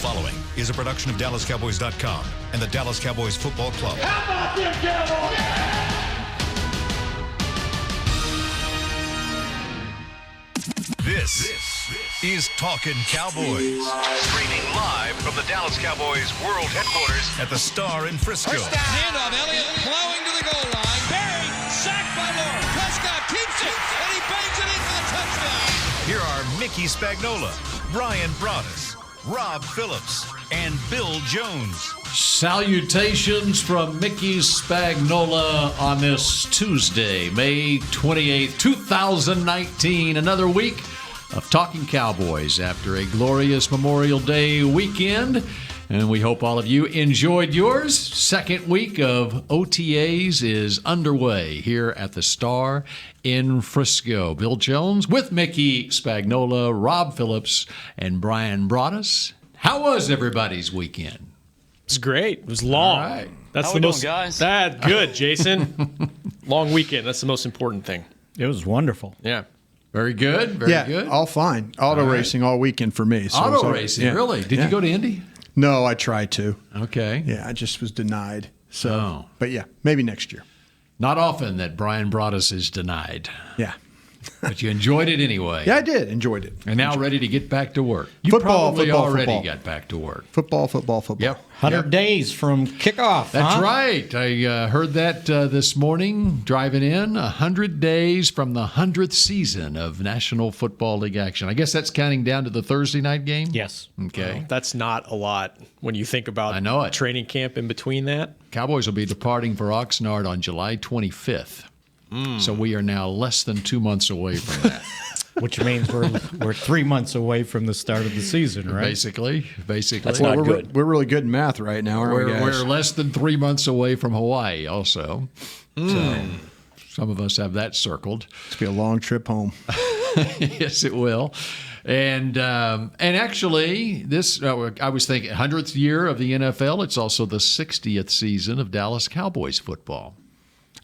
following is a production of DallasCowboys.com and the Dallas Cowboys Football Club. How about them Cowboys? This is Talkin Cowboys. Streaming live from the Dallas Cowboys World Headquarters at the Star in Frisco. Handoff, Elliott plowing to the goal line. Barry, sacked by Lawrence. Prescott keeps it, and he bangs it in for the touchdown. Here are Mickey Spagnola, Brian Broaddus, Rob Phillips, and Bill Jones. Salutations from Mickey Spagnola on this Tuesday, May 28th, 2019. Another week of Talking Cowboys after a glorious Memorial Day weekend. And we hope all of you enjoyed yours. Second week of OTAs is underway here at the Star in Frisco. Bill Jones with Mickey Spagnola, Rob Phillips, and Brian Broaddus. How was everybody's weekend? It's great. It was long. All right. That's How the we most doing, guys? That good, Jason. Long weekend. That's the most important thing. It was wonderful. Yeah. Very good. Very good. All fine. Auto racing all weekend for me. So Auto racing, yeah. really? Did you go to Indy? No, I tried to. Okay. Yeah, I just was denied. So, Oh. but yeah, maybe next year. Not often that Brian Broaddus is denied, Yeah. but you enjoyed it anyway. Yeah, I did. Enjoyed it. And now ready to get back to work. You Football, probably football, already football. got back to work. Football. Yep. 100 days from kickoff. That's right. I heard that this morning driving in. 100 days from the 100th season of National Football League action. I guess that's counting down to the Thursday night game? Yes. Okay. That's not a lot when you think about I know it. training camp in between that. Cowboys will be departing for Oxnard on July 25th. So we are now less than 2 months away from that. Which means we're 3 months away from the start of the season, right? Basically. That's Well, not we're good. really good in math right now, aren't we, guys? We're less than 3 months away from Hawaii also. So some of us have that circled. It's going to be a long trip home. Yes, it will. And actually, this I was thinking 100th year of the NFL. It's also the 60th season of Dallas Cowboys football.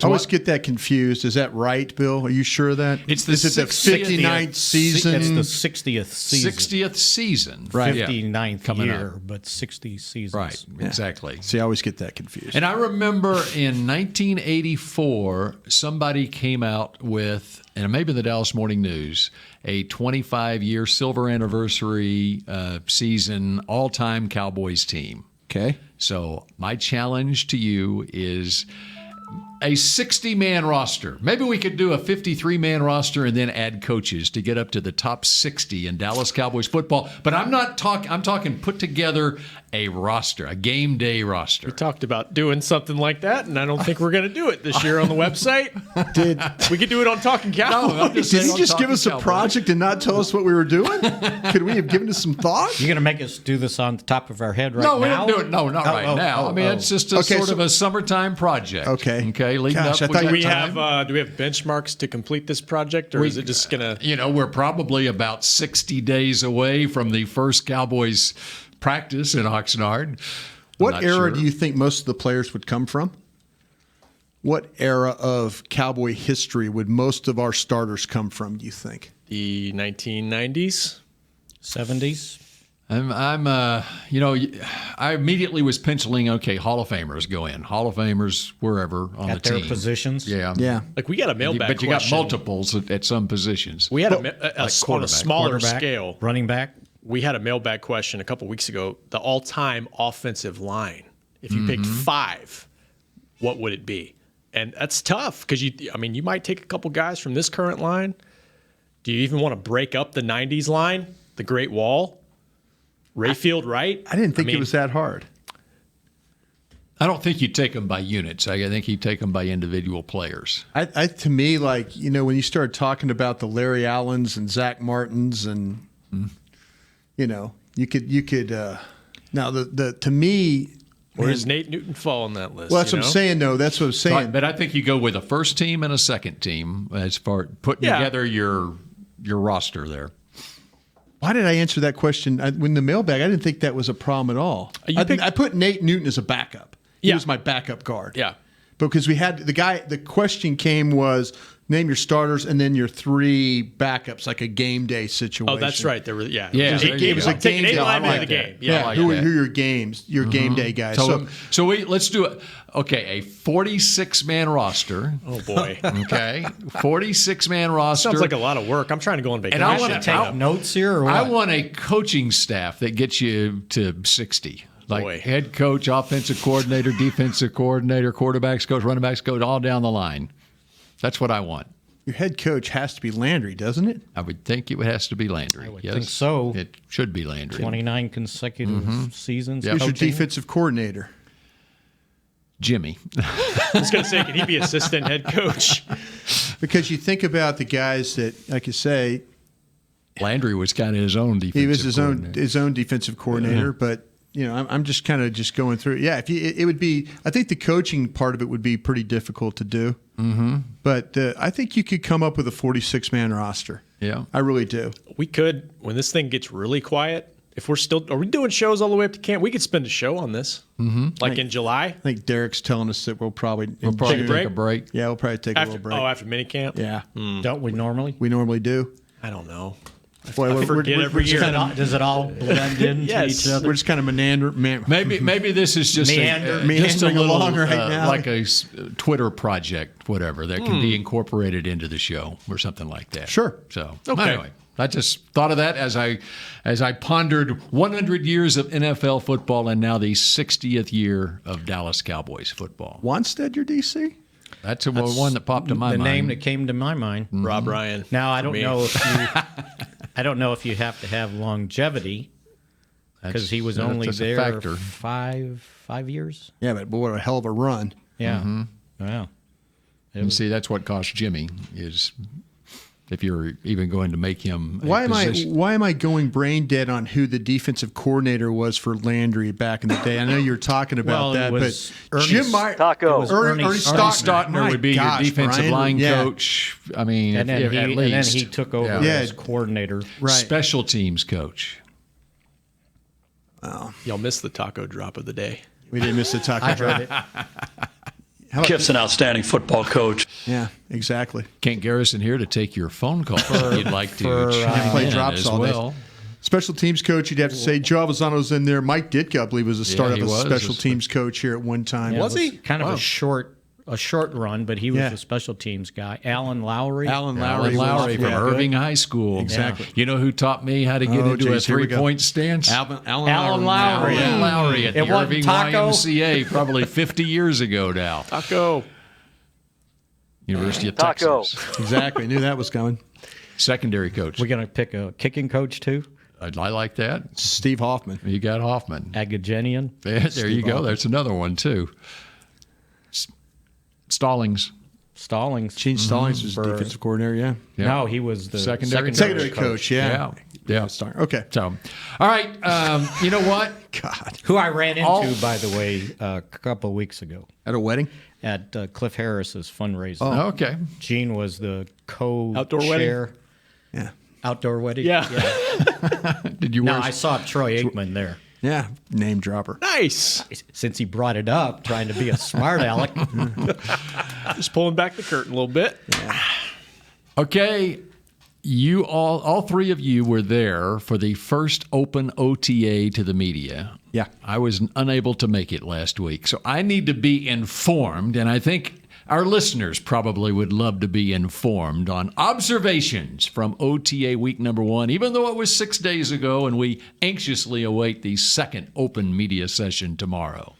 I always get that confused. Is that right, Bill? Are you sure of that? It's the Is it the 59th season? It's the 60th season. 60th season. Right. Yeah. 59th Coming year, up. but 60 seasons. Right, exactly. See, I always get that confused. And I remember in 1984, somebody came out with, and maybe the Dallas Morning News, a 25-year silver anniversary season all-time Cowboys team. Okay. So my challenge to you is a 60-man roster. Maybe we could do a 53-man roster and then add coaches to get up to the top 60 in Dallas Cowboys football. But I'm talking put together a roster, a game day roster. We talked about doing something like that, and I don't think we're going to do it this year on the website. We could do it on Talking Cowboys. Did you just give us a project and not tell us what we were doing? Could we have given us some thought? You're going to make us do this on the top of our head right No, we now? don't do it. No, not right now. I mean, it's just a sort of a summertime project. Okay. Okay. Leading Gosh, up. I thought got Do we time. have benchmarks to complete this project, or is it just going to? We're probably about 60 days away from the first Cowboys practice in Oxnard. What era do you think most of the players would come from? What era of Cowboy history would most of our starters come from, do you think? The 1990s? 70s? I immediately was penciling, okay, Hall of Famers go in. Hall of Famers wherever on At the their team. positions? Yeah. Yeah. Like, we got a mailbag But you got question. multiples at some positions. We had on Like a quarterback. smaller Quarterback, scale. running back? We had a mailbag question a couple weeks ago. The all-time offensive line. If you picked 5, what would it be? And that's tough because you might take a couple guys from this current line. Do you even want to break up the 90s line, the Great Wall, Rayfield Wright? I didn't think it was that hard. I don't think you take them by units. I think you take them by individual players. To me, like, when you start talking about the Larry Allens and Zach Martins and, you could now to me. Where does Nate Newton fall on that list? Well, that's what I'm saying, though. That's what I'm saying. But I think you go with a first team and a second team as far putting together your roster there. Why did I answer that question? When the mailbag, I didn't think that was a problem at all. I put Nate Newton as a backup. He was my backup guard. Yeah. Because we had the question came was, name your starters and then your 3 backups, like a game day situation. Oh, that's right. There were Yeah, it was like taking 8 linemen in the game. Yeah, like who that. are your games, your game day guys? So let's do it. Okay, a 46-man roster. Oh boy. Okay, 46-man roster. Sounds like a lot of work. I'm trying to go on vacation. And I want to Take notes here, or what? I want a coaching staff that gets you to 60. Like Boy. head coach, offensive coordinator, defensive coordinator, quarterbacks coach, running backs coach, all down the line. That's what I want. Your head coach has to be Landry, doesn't it? I would think it has to be Landry. I would yes, think so. It should be Landry. 29 consecutive seasons. Who's your coaching. defensive coordinator? Jimmy. I was going to say, can he be assistant head coach? Because you think about the guys that, like you say, Landry was kind of his own defensive he was his coordinator. own defensive coordinator, but I'm just kind of just going through. Yeah, it would be. I think the coaching part of it would be pretty difficult to do. Mm-hmm. But I think you could come up with a 46-man roster. Yeah. I really do. We could, when this thing gets really quiet, if are we doing shows all the way up to camp? We could spend a show on this, like in July. I think Derek's telling us that we'll probably Take a break. Yeah, we'll probably take a little break. After minicamp? Yeah, Don't we normally? we normally do. I don't know. Boy, I forget every year. Does it all blend into Yes. each other? We're just kind of Maybe this is just Meandering just a little along right now. like a Twitter project, whatever that can be incorporated into the show or something like that. Sure. So Okay. anyway, I just thought of that as I pondered 100 years of NFL football and now the 60th year of Dallas Cowboys football. Wanstead, your DC? That's one that popped to my the mind. name that came to my mind. Rob Ryan. Now I don't me. know if I don't know if you have to have longevity because he was only that's a there factor. 5 years. Yeah, but what a hell of a run. Yeah. Wow. And see, that's what cost Jimmy is if you're even going to make him a Why position. am I going brain dead on who the defensive coordinator was for Landry back in the day? I know you're talking about Well, it that, was but Ernie Jim Meyer, Taco. It was Ernie Ernie Stockner. Stockner would be My your defensive Brian. line Yeah. coach. I mean, And then, at and then least. he took over Yeah. as coordinator. Right. Special teams coach. Y'all missed the taco drop of the day. We didn't miss the taco. I heard it. Kip's an outstanding football coach. Yeah, exactly. Kent Garrison here to take your phone call if you'd like to chime play in drops as all day. well. Special teams coach, you'd have to say Joe Avezano's in there. Mike Ditka, I believe, was the start he of a was. special teams coach here at one time. Yeah, Was it he? kind of Wow. a short run, but he was Yeah. the special teams guy. Alan Lowry. Alan Alan Lowry, Lowry from yeah, Irving High School. Exactly. You know who taught me how to get Oh, into a geez, here we go. three-point stance? Alan Alan Lowry. Alan Lowry at the It wasn't Irving Taco? YMCA probably 50 years ago now. Taco. University of Taco. Texas. Exactly. Knew that was coming. Secondary coach. We're going to pick a kicking coach too. I like that. Steve Hoffman. You got Hoffman. Agajanian. Yeah, there you go. There's another one, too. Stallings. Gene Stallings was defensive coordinator, yeah. Yeah. No, he was the Secondary Secondary coach, yeah. Yeah. Okay. So, all right. You know what? God. who I ran into, All- by the way, a couple of weeks ago At a wedding? at Cliff Harris's fundraiser. Okay. Gene was the Outdoor wedding? co-chair. Yeah. Outdoor wedding? Yeah. Did you No, wear I saw Troy Aikman there. Yeah. Name dropper. Nice. Since he brought it up, trying to be a smart aleck. Just pulling back the curtain a little bit. Okay. You all three of you were there for the first open OTA to the media. Yeah. I was unable to make it last week, so I need to be informed, and I think our listeners probably would love to be informed on observations from OTA week number 1, even though it was 6 days ago, and we anxiously await the second open media session tomorrow.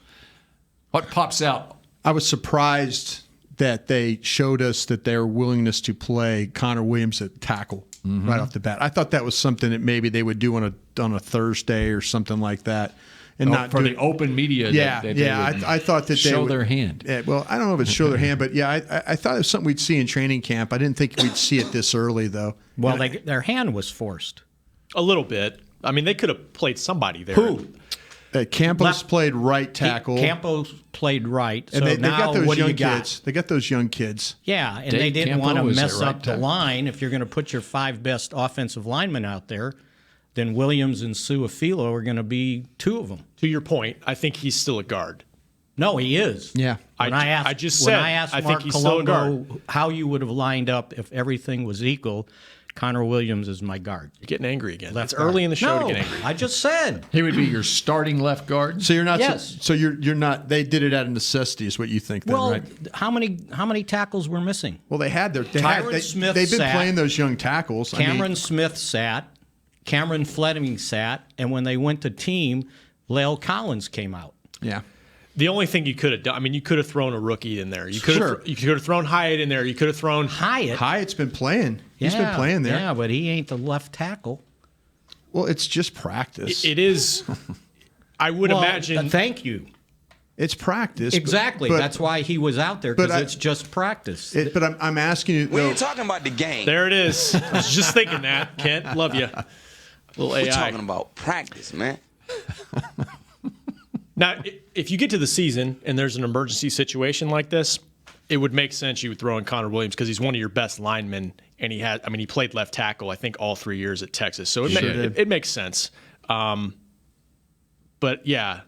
What pops out? I was surprised that they showed us that their willingness to play Connor Williams at tackle right off the bat. I thought that was something that maybe they would do on a Thursday or something like that. And not for do the open media. Yeah, that they would I thought that they show would, their hand. Yeah, well, I don't know if it's show their hand, but yeah, I thought it was something we'd see in training camp. I didn't think we'd see it this early, though. Well, their hand was forced. A little bit. I mean, they could have played somebody there. Who? Campos Left- played right tackle, Campos played right. So and they now got those what do young you got? kids. They got those young kids. Yeah, and Dave they didn't Campo want to was mess at right up the tackle. line. If you're going to put your 5 best offensive linemen out there, then Williams and Suafilo are going to be 2 of them. To your point, I think he's still a guard. No, he is. Yeah. When I asked I think Mark he's still a Colombo how you would have lined up if everything was equal, Connor Williams is my guard. You're getting angry again. Left It's early in the show No, to get angry. I just said. He would be your starting left guard. So you're not. Yes. So you're not. They did it out of necessity, is what you think, then, Well, right? how many tackles were missing? Well, they had their. Tyron Smith They've been sat. playing those young tackles. Cameron Smith sat. Cameron Fleming sat. And when they went to team, Lale Collins came out. Yeah. The only thing you could have done, I mean, you could have thrown a rookie in there. You could have thrown Hyatt in there. You could have thrown Hyatt's been playing. He's been playing there. Yeah, but he ain't the left tackle. Well, it's just practice. It is. I would imagine. Thank you. It's practice. Exactly. But, That's why he was out there, because but it's just practice. but I'm asking you. We ain't talking about the game. There it is. I was just thinking that. Kent, love you. Little AI. We're talking about practice, man. Now, if you get to the season and there's an emergency situation like this, it would make sense you would throw in Connor Williams because he's one of your best linemen, and he played left tackle, I think, all 3 years at Texas. So it makes sense. But, yeah,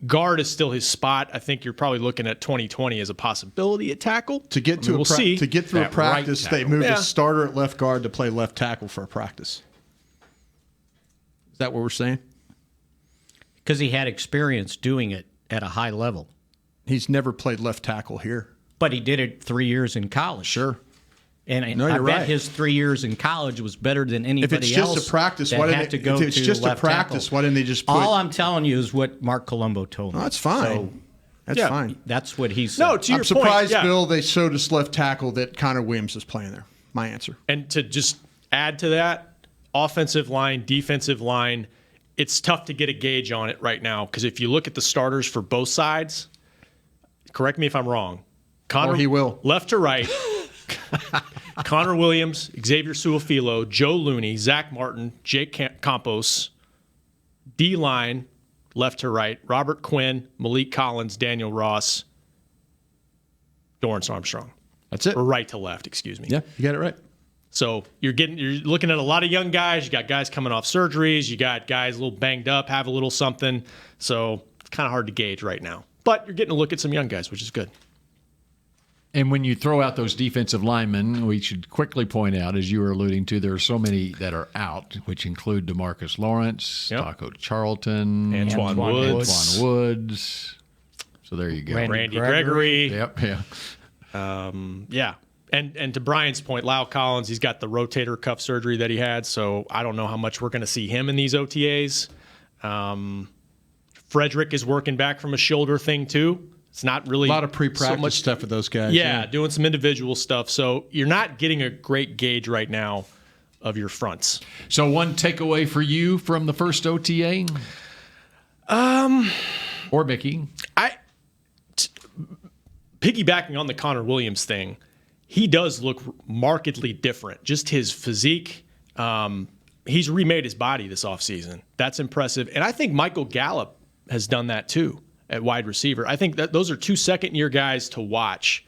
guard is still his spot. I think you're probably looking at 2020 as a possibility at tackle. To get to we'll see. to get through a That practice, right they tackle. moved Yeah. a starter at left guard to play left tackle for a practice. Is that what we're saying? Because he had experience doing it at a high level. He's never played left tackle here. But he did it 3 years in college. Sure. And No, I you're bet right. his 3 years in college was better than anybody If it's else. just a practice, that why had didn't to they, go if it's to just a left practice, tackle. why didn't they just put? All I'm telling you is what Mark Colombo told me. No, that's fine. So That's fine. that's what he said. No, to your I'm surprised, point, yeah. Bill, they showed us left tackle that Connor Williams is playing there. My answer. And to just add to that, offensive line, defensive line, it's tough to get a gauge on it right now because if you look at the starters for both sides, correct me if I'm wrong. Connor, he will. Left to right. Connor Williams, Xavier Suafilo, Joe Looney, Zach Martin, Jake Campos, D-line, left to right, Robert Quinn, Malik Collins, Daniel Ross, Dorrance Armstrong. That's it. Or right to left, excuse me. Yeah, you got it right. So you're looking at a lot of young guys. You got guys coming off surgeries. You got guys a little banged up, have a little something. So it's kind of hard to gauge right now. But you're getting a look at some young guys, which is good. And when you throw out those defensive linemen, we should quickly point out, as you were alluding to, there are so many that are out, which include DeMarcus Lawrence, Yep. Taco Charlton, Antoine Woods. Antoine Woods. So there you go. Randy Gregory. Yep, yeah. Yeah. And to Brian's point, Lyle Collins, he's got the rotator cuff surgery that he had, so I don't know how much we're going to see him in these OTAs. Frederick is working back from a shoulder thing too. It's not really A lot of pre-practice so much stuff with those guys. Yeah, doing some individual stuff. So you're not getting a great gauge right now of your fronts. So one takeaway for you from the first OTA? Or Mickey? Piggybacking on the Connor Williams thing, he does look markedly different. Just his physique. He's remade his body this offseason. That's impressive. And I think Michael Gallup has done that too at wide receiver. I think that those are two second-year guys to watch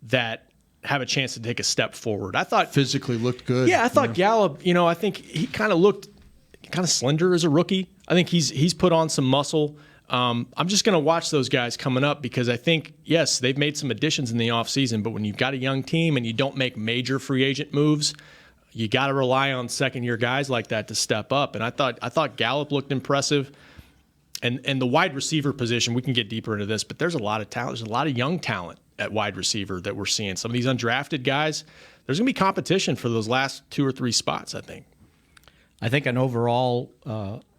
that have a chance to take a step forward. I thought Physically looked good. Yeah, I thought Gallup, I think he kind of looked kind of slender as a rookie. I think he's put on some muscle. I'm just going to watch those guys coming up because I think, yes, they've made some additions in the offseason, but when you've got a young team and you don't make major free agent moves, you got to rely on second-year guys like that to step up. And I thought Gallup looked impressive. And the wide receiver position, we can get deeper into this, but there's a lot of talent. There's a lot of young talent at wide receiver that we're seeing. Some of these undrafted guys, there's going to be competition for those last 2 or 3 spots, I think. I think an overall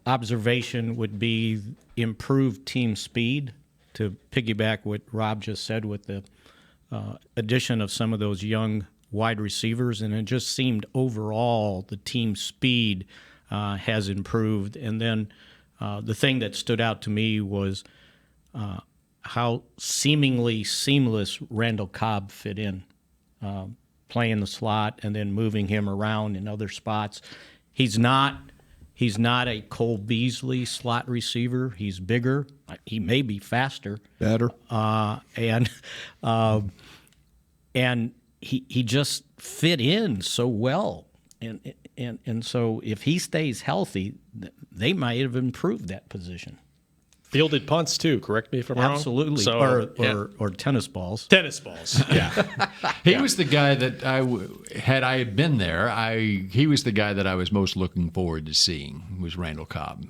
observation would be improved team speed, to piggyback what Rob just said with the addition of some of those young wide receivers. And it just seemed overall the team speed has improved. And then the thing that stood out to me was how seemingly seamless Randall Cobb fit in, playing the slot and then moving him around in other spots. He's not a Cole Beasley slot receiver. He's bigger. He may be faster. Better. And he just fit in so well. And so if he stays healthy, they might have improved that position. Fielded punts too. Correct me if I'm wrong. Absolutely. So, or tennis balls. Tennis balls. Yeah. He was the guy that had I been there, he was the guy that I was most looking forward to seeing, was Randall Cobb.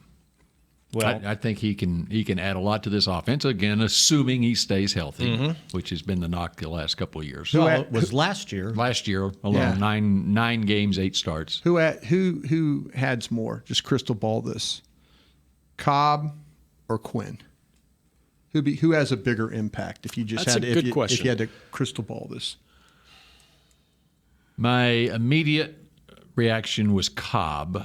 Well, I think he can add a lot to this offense, again, assuming he stays healthy, which has been the knock the last couple of years. well, it was last year. Last year alone, Yeah. nine games, 8 starts. Who has more? Just crystal ball this. Cobb or Quinn? Who has a bigger impact? If you just That's had a good if question. you had to crystal ball this. My immediate reaction was Cobb,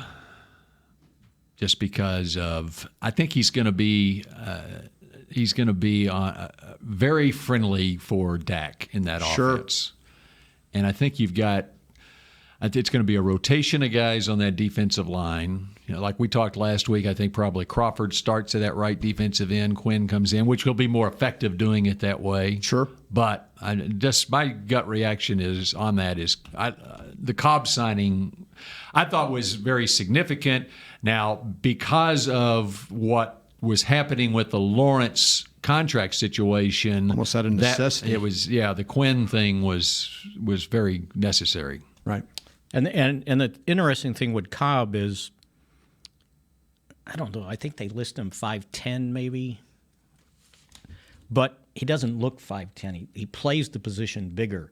just because of I think he's going to be very friendly for Dak in that Sure. offense, and I think it's going to be a rotation of guys on that defensive line. You know, like we talked last week, I think probably Crawford starts at that right defensive end. Quinn comes in, which will be more effective doing it that way. Sure. But my gut reaction is the Cobb signing I thought was very significant. Now, because of what was happening with the Lawrence contract situation, Almost out of necessity. The Quinn thing was very necessary. Right. And the interesting thing with Cobb is, I don't know, I think they list him 5'10", maybe. But he doesn't look 5'10". He plays the position bigger.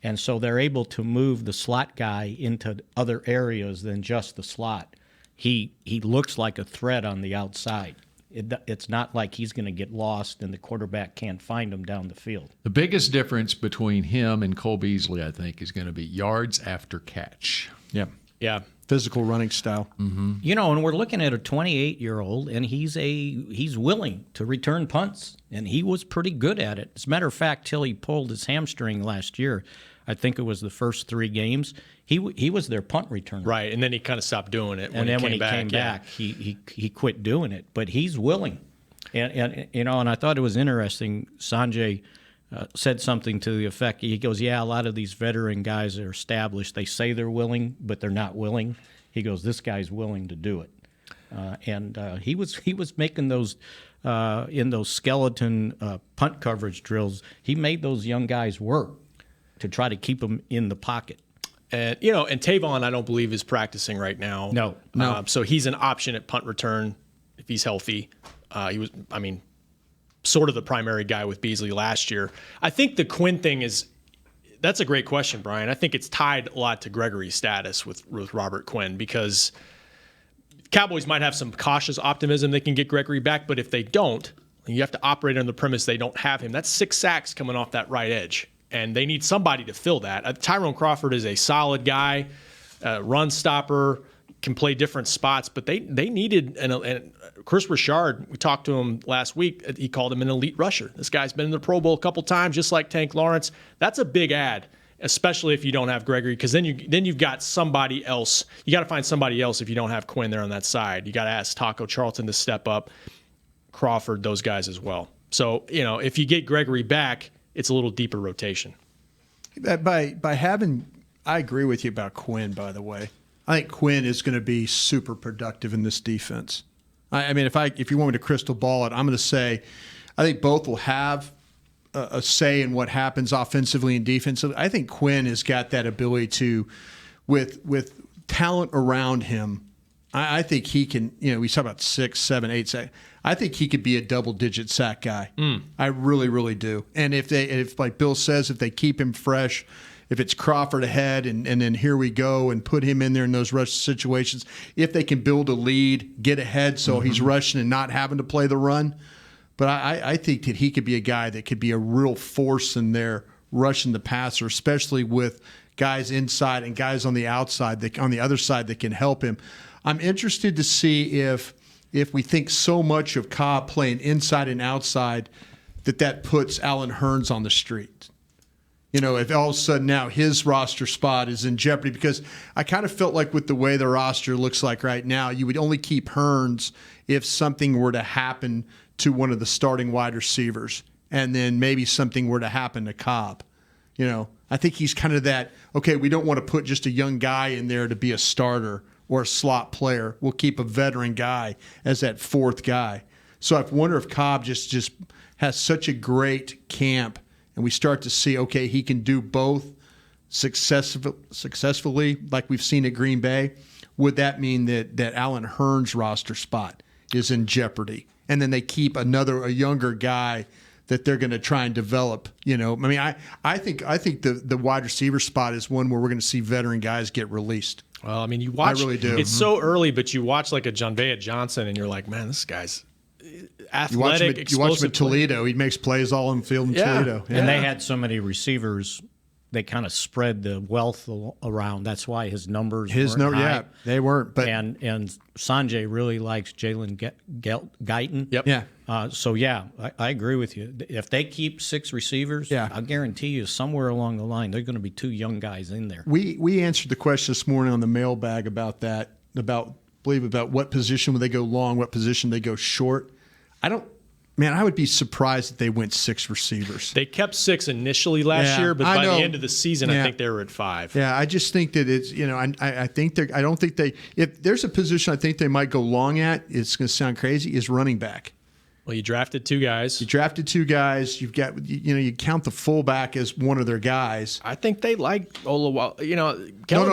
And so they're able to move the slot guy into other areas than just the slot. He looks like a threat on the outside. It's not like he's going to get lost and the quarterback can't find him down the field. The biggest difference between him and Cole Beasley, I think, is going to be yards after catch. Yeah. Yeah. Physical running style. Mm-hmm. You know, and we're looking at a 28-year-old, and he's willing to return punts, and he was pretty good at it. As a matter of fact, till he pulled his hamstring last year, I think it was the first 3 games, he was their punt returner. Right, and then he kind of stopped doing it. When he came back, he quit doing it. But he's willing, and you know, and I thought it was interesting. Sanjay said something to the effect, he goes, "Yeah, a lot of these veteran guys are established. They say they're willing, but they're not willing." He goes, "This guy's willing to do it," and he was making those in those skeleton punt coverage drills. He made those young guys work to try to keep them in the pocket. And and Tavon, I don't believe is practicing right now. No. So he's an option at punt return if he's healthy. He was, sort of the primary guy with Beasley last year. I think the Quinn thing that's a great question, Brian. I think it's tied a lot to Gregory's status with Robert Quinn, because Cowboys might have some cautious optimism they can get Gregory back, but if they don't, you have to operate on the premise they don't have him. That's 6 sacks coming off that right edge, and they need somebody to fill that. Tyrone Crawford is a solid guy, run stopper, can play different spots, but they needed and Chris Richard, we talked to him last week, he called him an elite rusher. This guy's been in the Pro Bowl a couple times, just like Tank Lawrence. That's a big add, especially if you don't have Gregory, because then you've got somebody else. You got to find somebody else if you don't have Quinn there on that side. You got to ask Taco Charlton to step up, Crawford, those guys as well. So, if you get Gregory back, it's a little deeper rotation. By having, I agree with you about Quinn, by the way. I think Quinn is going to be super productive in this defense. If you want me to crystal ball it, I'm going to say I think both will have a say in what happens offensively and defensively. I think Quinn has got that ability to, with talent around him, I think he can, we talk about 6, 7, 8 sacks. I think he could be a double-digit sack guy. I really, really do. And if like Bill says, if they keep him fresh, if it's Crawford ahead and then here we go and put him in there in those rush situations, if they can build a lead, get ahead so he's rushing and not having to play the run. But I think that he could be a guy that could be a real force in there rushing the passer, especially with guys inside and guys on the outside, on the other side that can help him. I'm interested to see if we think so much of Cobb playing inside and outside that puts Allen Hurns on the street. If all of a sudden now his roster spot is in jeopardy, because I kind of felt like with the way the roster looks like right now, you would only keep Hurns if something were to happen to one of the starting wide receivers, and then maybe something were to happen to Cobb. I think he's kind of that, okay, we don't want to put just a young guy in there to be a starter or a slot player. We'll keep a veteran guy as that 4th guy. So I wonder if Cobb just has such a great camp, and we start to see, okay, he can do both successfully, like we've seen at Green Bay. Would that mean that Alan Hearn's roster spot is in jeopardy, and then they keep a younger guy that they're going to try and develop? I think the wide receiver spot is one where we're going to see veteran guys get released. Well, I mean, you watch. I really do. It's so early, but you watch like a Jonvea Johnson, and you're like, man, this guy's athletic. You watch him at Toledo. He makes plays all on field in Toledo. Yeah. And they had so many receivers. They kind of spread the wealth around. That's why his numbers weren't high. Yeah, they weren't. But and Sanjay really likes Jalen Guyton. Yep. Yeah. I agree with you. If they keep 6 receivers, I guarantee you somewhere along the line, there's going to be 2 young guys in there. We answered the question this morning on the mailbag about that, about what position would they go long, what position they go short. I would be surprised if they went 6 receivers. They kept 6 initially last year, but by the end of the season, I think they were at 5. Yeah, I just think that it's, I think I don't think if there's a position I think they might go long at, it's going to sound crazy, is running back. Well, you drafted 2 guys. You've got, you count the fullback as one of their guys. I think they like Olawale.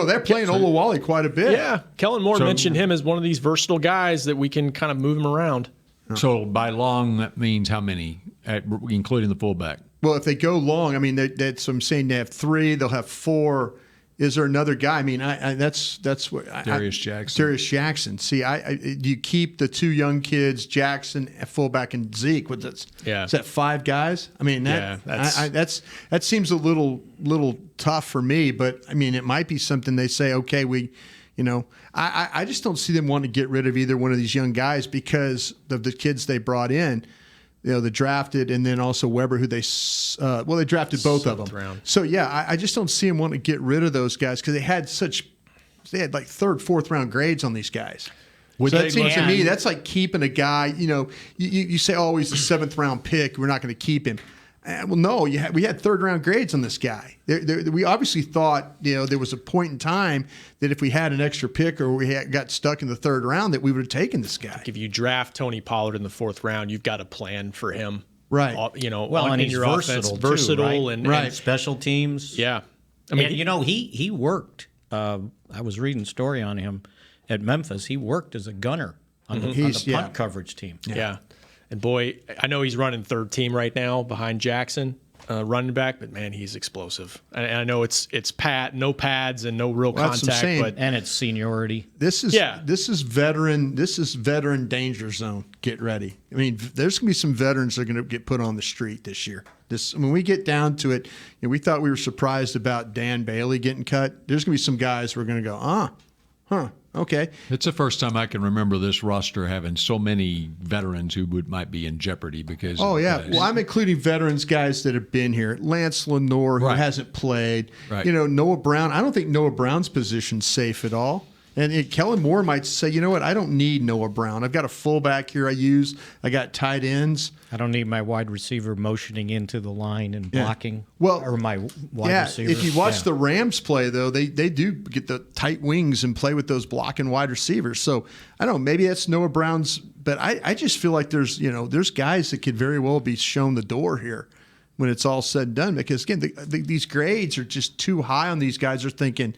They're playing Olawale quite a bit. Yeah, Kellen Moore mentioned him as one of these versatile guys that we can kind of move him around. So by long, that means how many, including the fullback? Well, if they go long, that's what I'm saying. They have 3, they'll have 4. Is there another guy? That's what Darius Jackson. Darius Jackson. See, you keep the 2 young kids, Jackson, fullback, and Zeke. Is that 5 guys? That seems a little tough for me. But it might be something they say. Okay, I just don't see them wanting to get rid of either one of these young guys because of the kids they brought in. The drafted, and then also Weber, who they drafted both of them. Round. So I just don't see them wanting to get rid of those guys because they had like 3rd, 4th round grades on these guys. That seems to me that's like keeping a guy. You say, oh, he's a 7th round pick, we're not going to keep him. Well, no, we had 3rd round grades on this guy. We obviously thought there was a point in time that if we had an extra pick or we got stuck in the 3rd round that we would have taken this guy. If you draft Tony Pollard in the 4th round, you've got a plan for him, right? And he's your versatile, versatile, too, right? And special teams. Yeah, he worked. I was reading a story on him at Memphis. He worked as a gunner on the punt coverage team. Yeah. And boy, I know he's running 3rd team right now behind Jackson, running back, but man, he's explosive. And I know it's no pads and no real contact, and it's seniority. This is veteran danger zone. Get ready. There's going to be some veterans that are going to get put on the street this year. When we get down to it, we thought we were surprised about Dan Bailey getting cut. There's going to be some guys who are going to go, okay. It's the first time I can remember this roster having so many veterans who might be in jeopardy because. Oh yeah, well I'm including veterans guys that have been here. Lance Lenore, who hasn't played. Right. Noah Brown. I don't think Noah Brown's position's safe at all. And Kellen Moore might say, you know what, I don't need Noah Brown. I've got a fullback here I got tight ends. I don't need my wide receiver motioning into the line and blocking. Or my wide receiver. If you watch the Rams play, though, they do get the tight wings and play with those blocking wide receivers. So, I don't know, maybe that's Noah Brown's, but I just feel like there's guys that could very well be shown the door here when it's all said and done. Because, again, these grades are just too high on these guys. They're thinking,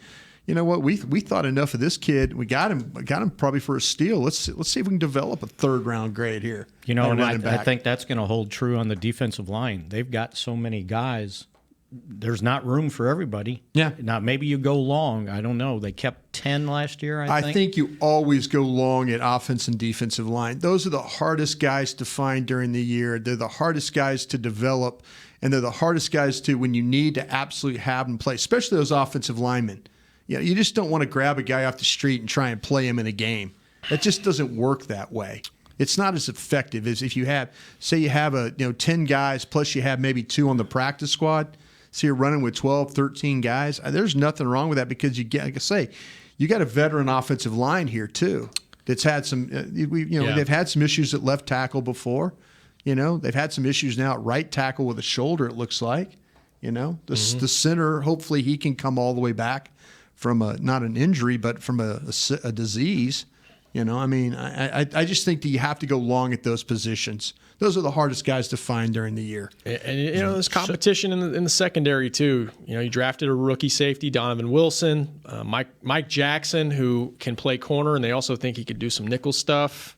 you know what? We thought enough of this kid. We got him probably for a steal. Let's see if we can develop a 3rd round grade here. And I think that's going to hold true on the defensive line. They've got so many guys. There's not room for everybody. Yeah. Now maybe you go long. I don't know. They kept 10 last year. I think you always go long at offense and defensive line. Those are the hardest guys to find during the year. They're the hardest guys to develop, and they're the hardest guys to when you need to absolutely have them play, especially those offensive linemen. You just don't want to grab a guy off the street and try and play him in a game. That just doesn't work that way. It's not as effective as if you have 10 guys plus you have maybe 2 on the practice squad. So you're running with 12, 13 guys. There's nothing wrong with that because you get, like I say, you got a veteran offensive line here too that's had some. They've had some issues at left tackle before. They've had some issues now at right tackle with a shoulder. It looks like. The center. Hopefully he can come all the way back from not an injury, but from a disease. You know, I mean, I just think that you have to go long at those positions. Those are the hardest guys to find during the year. And you know, there's competition in the secondary too. You know, you drafted a rookie safety, Donovan Wilson, Mike Jackson, who can play corner, and they also think he could do some nickel stuff.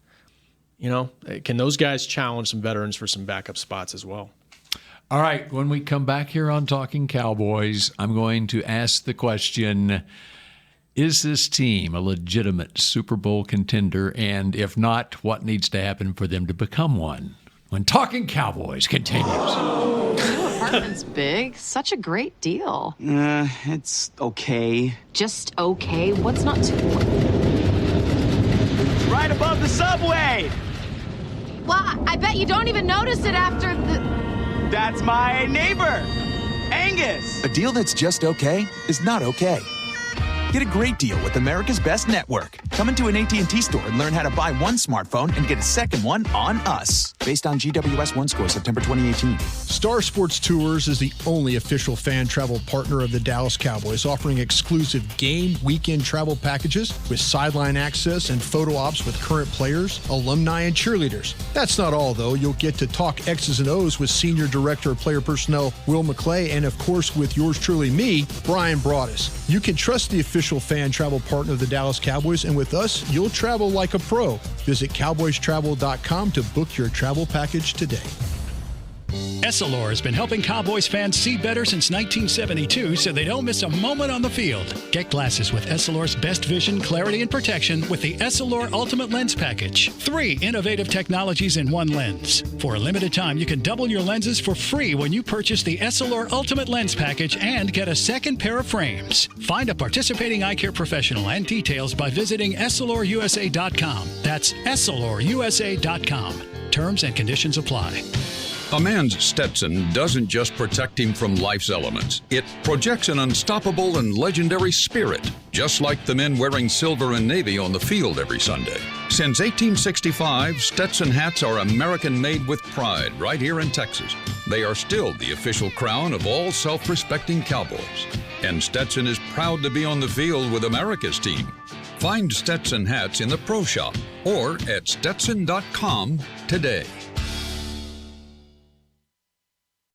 You know, can those guys challenge some veterans for some backup spots as well? All right, when we come back here on Talking Cowboys, I'm going to ask the question, is this team a legitimate Super Bowl contender? And if not, what needs to happen for them to become one? When Talking Cowboys continues. Apartment's big. Such a great deal. It's okay. Just okay? What's not too... It's right above the subway! Well, I bet you don't even notice it after the... That's my neighbor, Angus. A deal that's just okay is not okay. Get a great deal with America's Best Network. Come into an AT&T store and learn how to buy one smartphone and get a second one on us. Based on GWS 1 score, September 2018. Star Sports Tours is the only official fan travel partner of the Dallas Cowboys, offering exclusive game weekend travel packages with sideline access and photo ops with current players, alumni, and cheerleaders. That's not all, though. You'll get to talk X's and O's with Senior Director of Player Personnel Will McClay, and of course with yours truly, me, Brian Broaddus. You can trust the official fan travel partner of the Dallas Cowboys, and with us, you'll travel like a pro. Visit cowboystravel.com to book your travel package today. Essilor has been helping Cowboys fans see better since 1972 so they don't miss a moment on the field. Get glasses with Essilor's best vision, clarity, and protection with the Essilor Ultimate Lens Package. 3 innovative technologies in one lens. For a limited time, you can double your lenses for free when you purchase the Essilor Ultimate Lens Package and get a second pair of frames. Find a participating eye care professional and details by visiting EssilorUSA.com. That's EssilorUSA.com. Terms and conditions apply. A man's Stetson doesn't just protect him from life's elements. It projects an unstoppable and legendary spirit, just like the men wearing silver and navy on the field every Sunday. Since 1865, Stetson hats are American-made with pride right here in Texas. They are still the official crown of all self-respecting cowboys. And Stetson is proud to be on the field with America's team. Find Stetson hats in the Pro Shop or at Stetson.com today.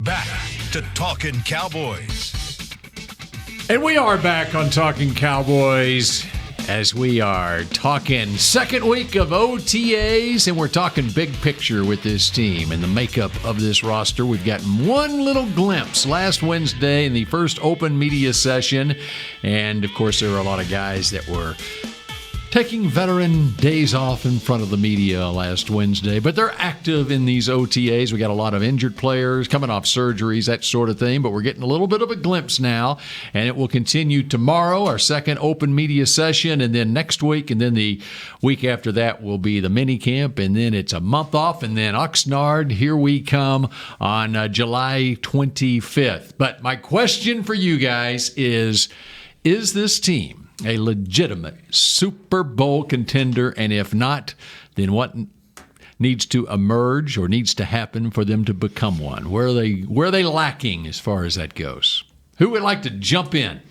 Back to Talkin' Cowboys. And we are back on Talking Cowboys as we are talking second week of OTAs, and we're talking big picture with this team and the makeup of this roster. We've gotten one little glimpse last Wednesday in the first open media session, and of course there were a lot of guys that were taking veteran days off in front of the media last Wednesday, but they're active in these OTAs. We got a lot of injured players coming off surgeries, that sort of thing, but we're getting a little bit of a glimpse now, and it will continue tomorrow, our second open media session, and then next week, and then the week after that will be the mini camp, and then it's a month off, and then Oxnard, here we come on July 25th. But my question for you guys is this team a legitimate Super Bowl contender? And if not, then what needs to emerge or needs to happen for them to become one? Where are they lacking as far as that goes? Who would like to jump in?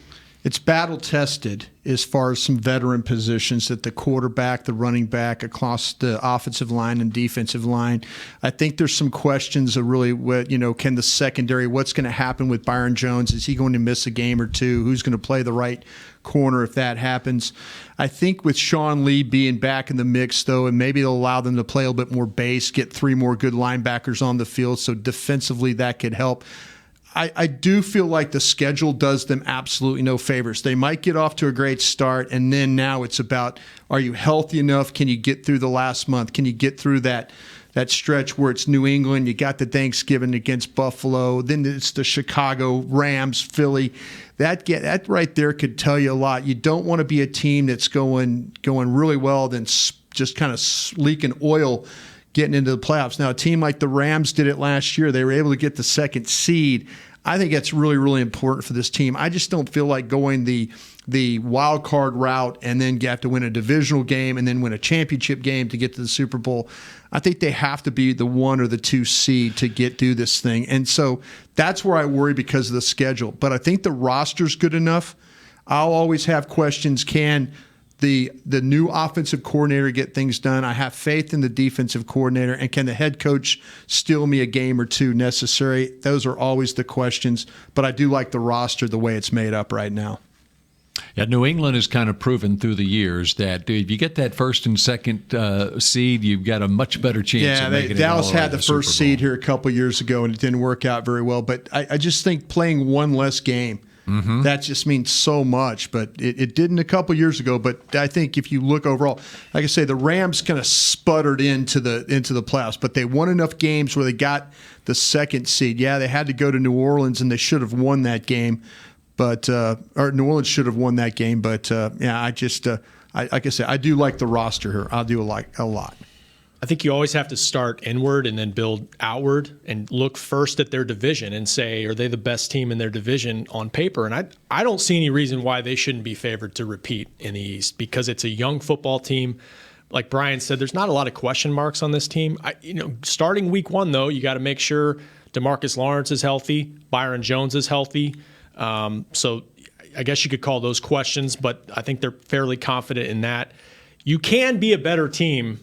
It's battle-tested as far as some veteran positions at the quarterback, the running back, across the offensive line and defensive line. I think there's some questions of really can the secondary, what's going to happen with Byron Jones? Is he going to miss a game or two? Who's going to play the right corner if that happens? I think with Sean Lee being back in the mix, though, and maybe it'll allow them to play a little bit more base, get 3 more good linebackers on the field, so defensively that could help. I do feel like the schedule does them absolutely no favors. They might get off to a great start, and then now it's about, are you healthy enough? Can you get through the last month? Can you get through that stretch where it's New England, you got the Thanksgiving against Buffalo, then it's the Chicago, Rams, Philly. That right there could tell you a lot. You don't want to be a team that's going really well, then just kind of leaking oil getting into the playoffs. Now, a team like the Rams did it last year. They were able to get the second seed. I think that's really, really important for this team. I just don't feel like going the wild card route and then you have to win a divisional game and then win a championship game to get to the Super Bowl. I think they have to be the 1 or the 2 seed to get through this thing. And so that's where I worry because of the schedule. But I think the roster's good enough. I'll always have questions. Can the new offensive coordinator get things done? I have faith in the defensive coordinator. And can the head coach steal me a game or two necessary? Those are always the questions. But I do like the roster the way it's made up right now. Yeah, New England has kind of proven through the years that if you get that first and second seed, you've got a much better chance of making it. Dallas had the the first seed here a couple years ago, and it didn't work out very well. But I just think playing one less game, that just means so much. But it didn't a couple years ago. But I think if you look overall, like I say, the Rams kind of sputtered into the playoffs, but they won enough games where they got the second seed. Yeah, they had to go to New Orleans, and they should have won that game. But or New Orleans should have won that game. But yeah, I just like I said, I do like the roster here. I do like a lot. I think you always have to start inward and then build outward and look first at their division and say, are they the best team in their division on paper? And I don't see any reason why they shouldn't be favored to repeat in the East because it's a young football team. Like Brian said, there's not a lot of question marks on this team. Starting week 1 though, you got to make sure DeMarcus Lawrence is healthy, Byron Jones is healthy. So I guess you could call those questions, but I think they're fairly confident in that. You can be a better team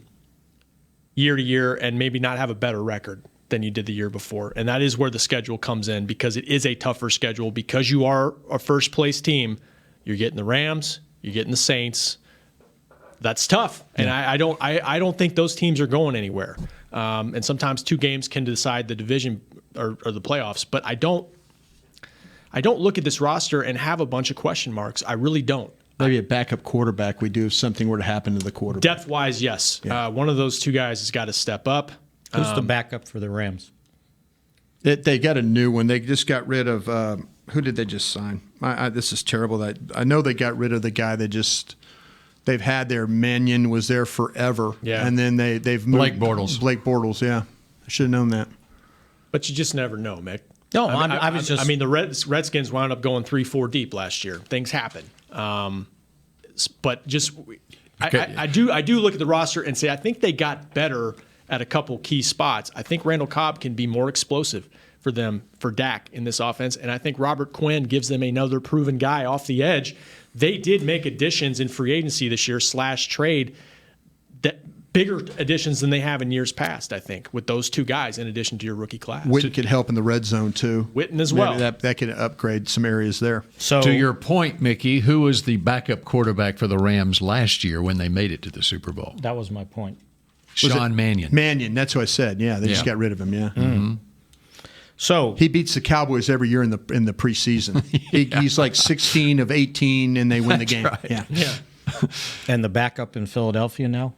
year to year and maybe not have a better record than you did the year before. And that is where the schedule comes in because it is a tougher schedule. Because you are a first place team, you're getting the Rams, you're getting the Saints. That's tough. And I don't think those teams are going anywhere. And sometimes 2 games can decide the division or the playoffs, but I don't look at this roster and have a bunch of question marks. I really don't. Maybe a backup quarterback we do if something were to happen to the quarterback. Depth-wise, yes. Yeah. One of those 2 guys has got to step up. Who's the backup for the Rams? They got a new one. They just got rid of who did they just sign? This is terrible. I know they got rid of the guy they've had there. Mannion was there forever. Yeah. And then they've moved Blake Bortles, yeah. I should have known that. But you just never know, Mick. No, I mean, the Redskins wound up going 3-4 deep last year. Things happen. But just I do look at the roster and say I think they got better at a couple key spots. I think Randall Cobb can be more explosive for them, for Dak in this offense, and I think Robert Quinn gives them another proven guy off the edge. They did make additions in free agency this year / trade that bigger additions than they have in years past, I think, with those 2 guys in addition to your rookie class. Witten could help in the red zone, too. Witten as well. Maybe that could upgrade some areas there. So, to your point, Mickey, who was the backup quarterback for the Rams last year when they made it to the Super Bowl? That was my point. Sean Mannion. Mannion, that's what I said. Yeah, they just got rid of him, yeah. Mm-hmm. So he beats the Cowboys every year in the preseason. He's like 16 of 18, and they win the game. Right. Yeah. And the backup in Philadelphia now?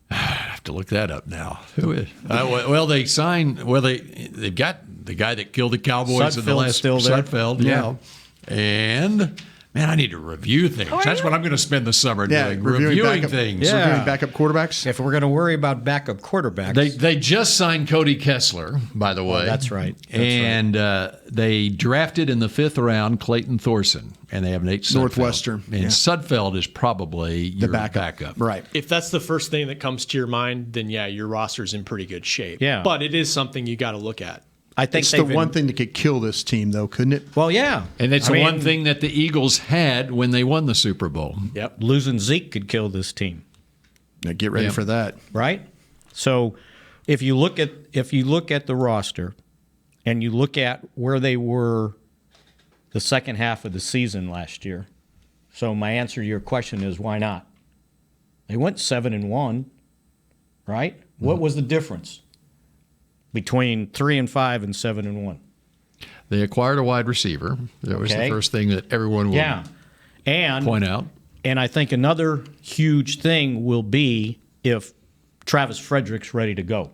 I have to look that up now. Who is? Well, they signed. Well, they've got the guy that killed the Cowboys in the last. Still there. Sudfeld, yeah. And man, I need to review things. That's what I'm going to spend the summer doing. Reviewing things. Yeah. Reviewing backup quarterbacks. If we're going to worry about backup quarterbacks, they just signed Cody Kessler, by the way. That's right. They drafted in the 5th round Clayton Thorson, and they have Nate Sudfeld. Northwestern. And Sudfeld is probably your backup. Right. If that's the first thing that comes to your mind, then yeah, your roster's in pretty good shape. Yeah. But it is something you got to look at. I think it's the one thing that could kill this team, though, couldn't it? Well, yeah. And it's the one thing that the Eagles had when they won the Super Bowl. Yep. Losing Zeke could kill this team. Now get ready for that. Right? So if you look at the roster and you look at where they were the second half of the season last year, so my answer to your question is why not? They went 7-1, right? Mm-hmm. What was the difference between 3-5 and 7-1? They acquired a wide receiver. That was the first thing that everyone would point out. And I think another huge thing will be if Travis Frederick's ready to go.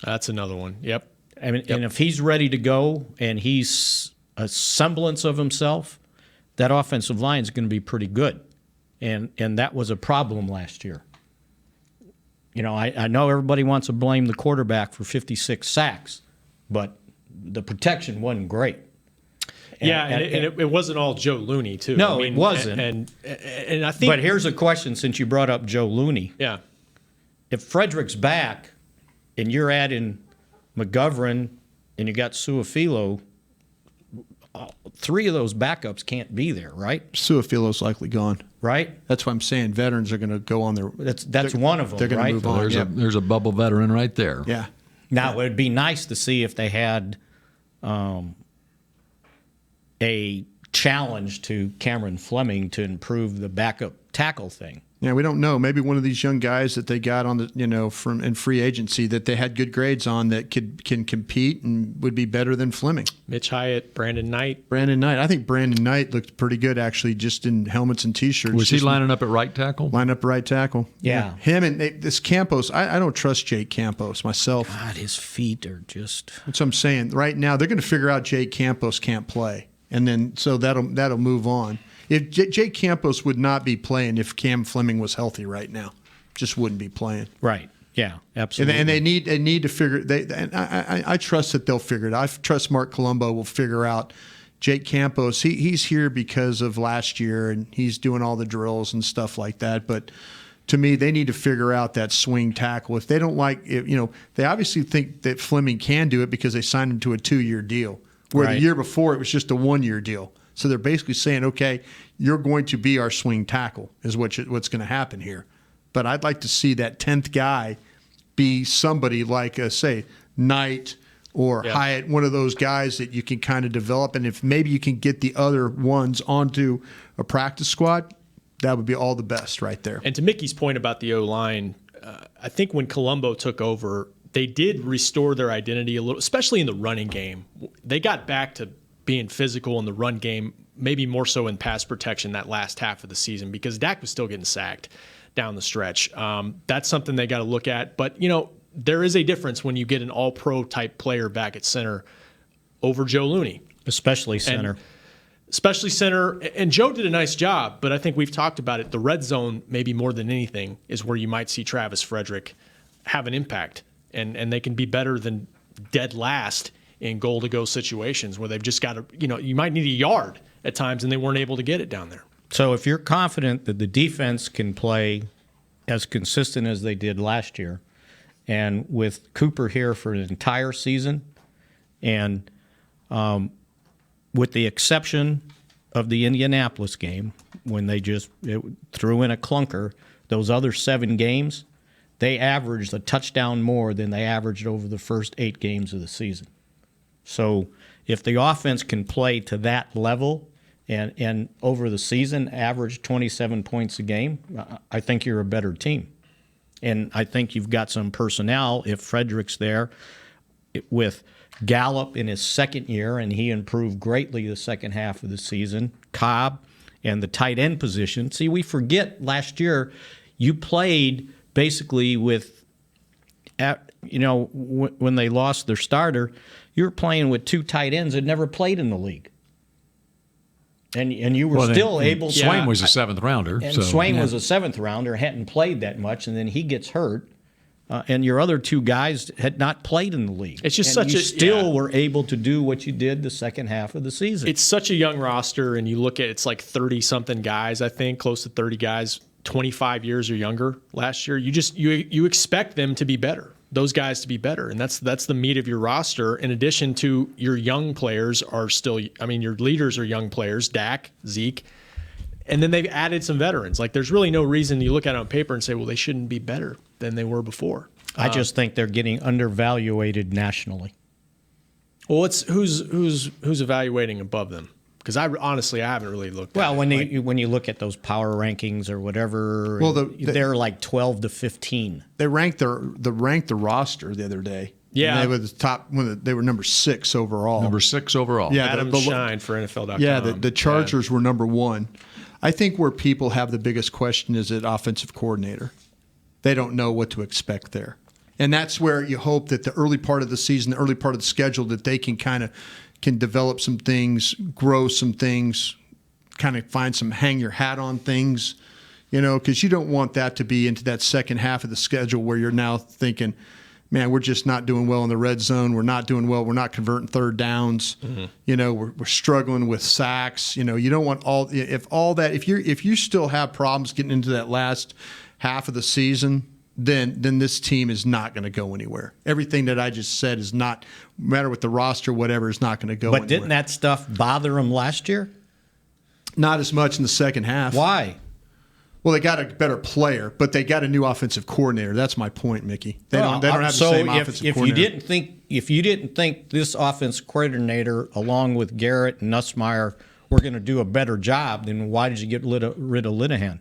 That's another one. Yep. And if he's ready to go and he's a semblance of himself, that offensive line is going to be pretty good. And that was a problem last year. You know, I know everybody wants to blame the quarterback for 56 sacks, but the protection wasn't great. And it wasn't all Joe Looney, too. No, it wasn't. And I think. But here's a question since you brought up Joe Looney. Yeah. If Frederick's back and you're adding McGovern and you got Suafilo, three of those backups can't be there, right? Suafilo's likely gone. Right? That's why I'm saying veterans are going to go on their. That's one of them. They're going right? to move on. There's a bubble veteran right there. Yeah. Now it would be nice to see if they had a challenge to Cameron Fleming to improve the backup tackle thing. Yeah, we don't know. Maybe one of these young guys that they got on the from in free agency that they had good grades on that can compete and would be better than Fleming. Mitch Hyatt, Brandon Knight. I think Brandon Knight looked pretty good actually, just in helmets and T-shirts. Was he lining up at right tackle? Line up right tackle. Yeah. Him and this Campos. I don't trust Jake Campos myself. God, his feet are just. That's what I'm saying. Right now they're going to figure out Jake Campos can't play, and then so that'll move on. If Jake Campos would not be playing if Cam Fleming was healthy right now, just wouldn't be playing. Right. Yeah. Absolutely. And they need to figure. I trust that they'll figure it out. I trust Mark Colombo will figure out Jake Campos. He's here because of last year, and he's doing all the drills and stuff like that. But to me, they need to figure out that swing tackle. If they don't like it, they obviously think that Fleming can do it because they signed him to a 2-year deal, where the year before it was just a 1-year deal. So they're basically saying, okay, you're going to be our swing tackle is what's going to happen here. But I'd like to see that 10th guy be somebody like, say, Knight or Hyatt, one of those guys that you can kind of develop. And if maybe you can get the other ones onto a practice squad, that would be all the best right there. And to Mickey's point about the O-line, I think when Colombo took over, they did restore their identity a little, especially in the running game. They got back to being physical in the run game, maybe more so in pass protection that last half of the season because Dak was still getting sacked down the stretch. That's something they got to look at. But, there is a difference when you get an all-pro type player back at center over Joe Looney. Especially center. And Joe did a nice job, but I think we've talked about it. The red zone, maybe more than anything, is where you might see Travis Frederick have an impact. And they can be better than dead last in goal-to-go situations where they've just got to, you might need a yard at times and they weren't able to get it down there. So if you're confident that the defense can play as consistent as they did last year, and with Cooper here for an entire season, and with the exception of the Indianapolis game, when they just threw in a clunker, those other 7 games, they averaged a touchdown more than they averaged over the first 8 games of the season. So if the offense can play to that level and over the season average 27 points a game, I think you're a better team. And I think you've got some personnel if Frederick's there with Gallup in his second year, and he improved greatly the second half of the season, Cobb and the tight end position. See, we forget last year you played basically with, when they lost their starter, you were playing with 2 tight ends that never played in the league. And you were still able to. Swain was a 7th rounder. And Swain was a 7th rounder, hadn't played that much, and then he gets hurt. And your other 2 guys had not played in the league. It's just you still were able to do what you did the second half of the season. It's such a young roster, and you look at it's like 30-something guys, I think, close to 30 guys, 25 years or younger last year. You expect them to be better. Those guys to be better, and that's the meat of your roster. In addition to your young players are still, your leaders are young players, Dak, Zeke, and then they've added some veterans. Like there's really no reason you look at it on paper and say, well, they shouldn't be better than they were before. I just think they're getting undervaluated nationally. Well, who's evaluating above them? Because I haven't really looked. Well, when you look at those power rankings or whatever, they're like 12 to 15. They ranked the roster the other day. Yeah, and they were the top. They were number 6 overall. Number 6 overall. Yeah, Adam Shine for NFL.com. Yeah, the Chargers were number 1. I think where people have the biggest question is at offensive coordinator. They don't know what to expect there, and that's where you hope that the early part of the season, the early part of the schedule, that they can develop some things, grow some things, kind of find some hang your hat on things, because you don't want that to be into that second half of the schedule where you're now thinking, man, we're just not doing well in the red zone. We're not doing well. We're not converting third downs. Mm-hmm. We're struggling with sacks. You don't want if you still have problems getting into that last half of the season, then this team is not going to go anywhere. Everything that I just said is not, no matter with the roster, whatever, is not going to go anywhere. But didn't that stuff bother them last year? Not as much in the second half. Why? Well, they got a better player, but they got a new offensive coordinator. That's my point, Mickey. They don't have the same offensive coordinator. If you didn't think this offensive coordinator, along with Garrett and Nussmeier, were going to do a better job, then why did you get rid of Linehan?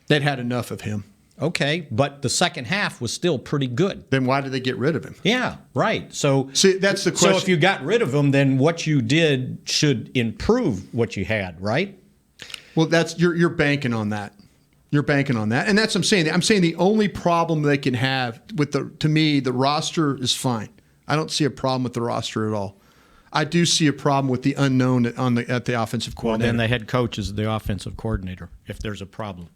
They'd had enough of him. Okay, but the second half was still pretty good. Then why did they get rid of him? Yeah, right. So see, that's the question. So if you got rid of him, then what you did should improve what you had, right? Well, that's you're banking on that. You're banking on that, and that's what I'm saying. I'm saying the only problem they can have with to me, the roster is fine. I don't see a problem with the roster at all. I do see a problem with the unknown at the offensive coordinator. Well, then the head coach is the offensive coordinator. If there's a problem.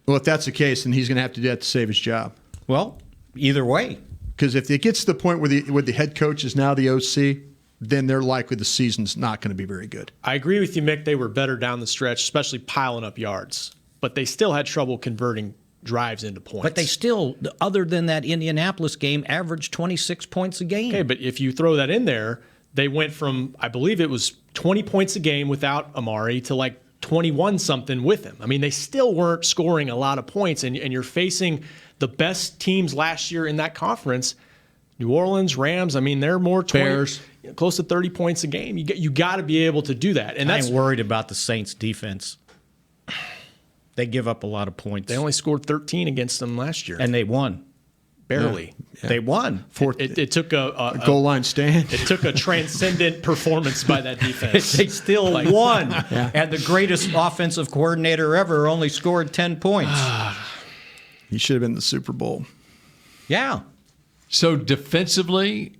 Well, if that's the case, then he's going to have to do that to save his job. Well, either way. Because if it gets to the point where the head coach is now the OC, then they're likely the season's not going to be very good. I agree with you, Mick. They were better down the stretch, especially piling up yards. But they still had trouble converting drives into points. But they still, other than that Indianapolis game, averaged 26 points a game. Okay, but if you throw that in there, they went from, I believe it was 20 points a game without Amari to like 21-something with him. I mean, they still weren't scoring a lot of points, and you're facing the best teams last year in that conference, New Orleans, Rams. I mean, they're more 20, Bears, close to 30 points a game. You got to be able to do that. And I ain't worried about the Saints' defense. They give up a lot of points. They only scored 13 against them last year. And they won. Barely. Yeah. They won. It took a goal line stand. It took a transcendent performance by that defense. They still won. Yeah. And the greatest offensive coordinator ever only scored 10 points. He should have been in the Super Bowl. Yeah. So defensively,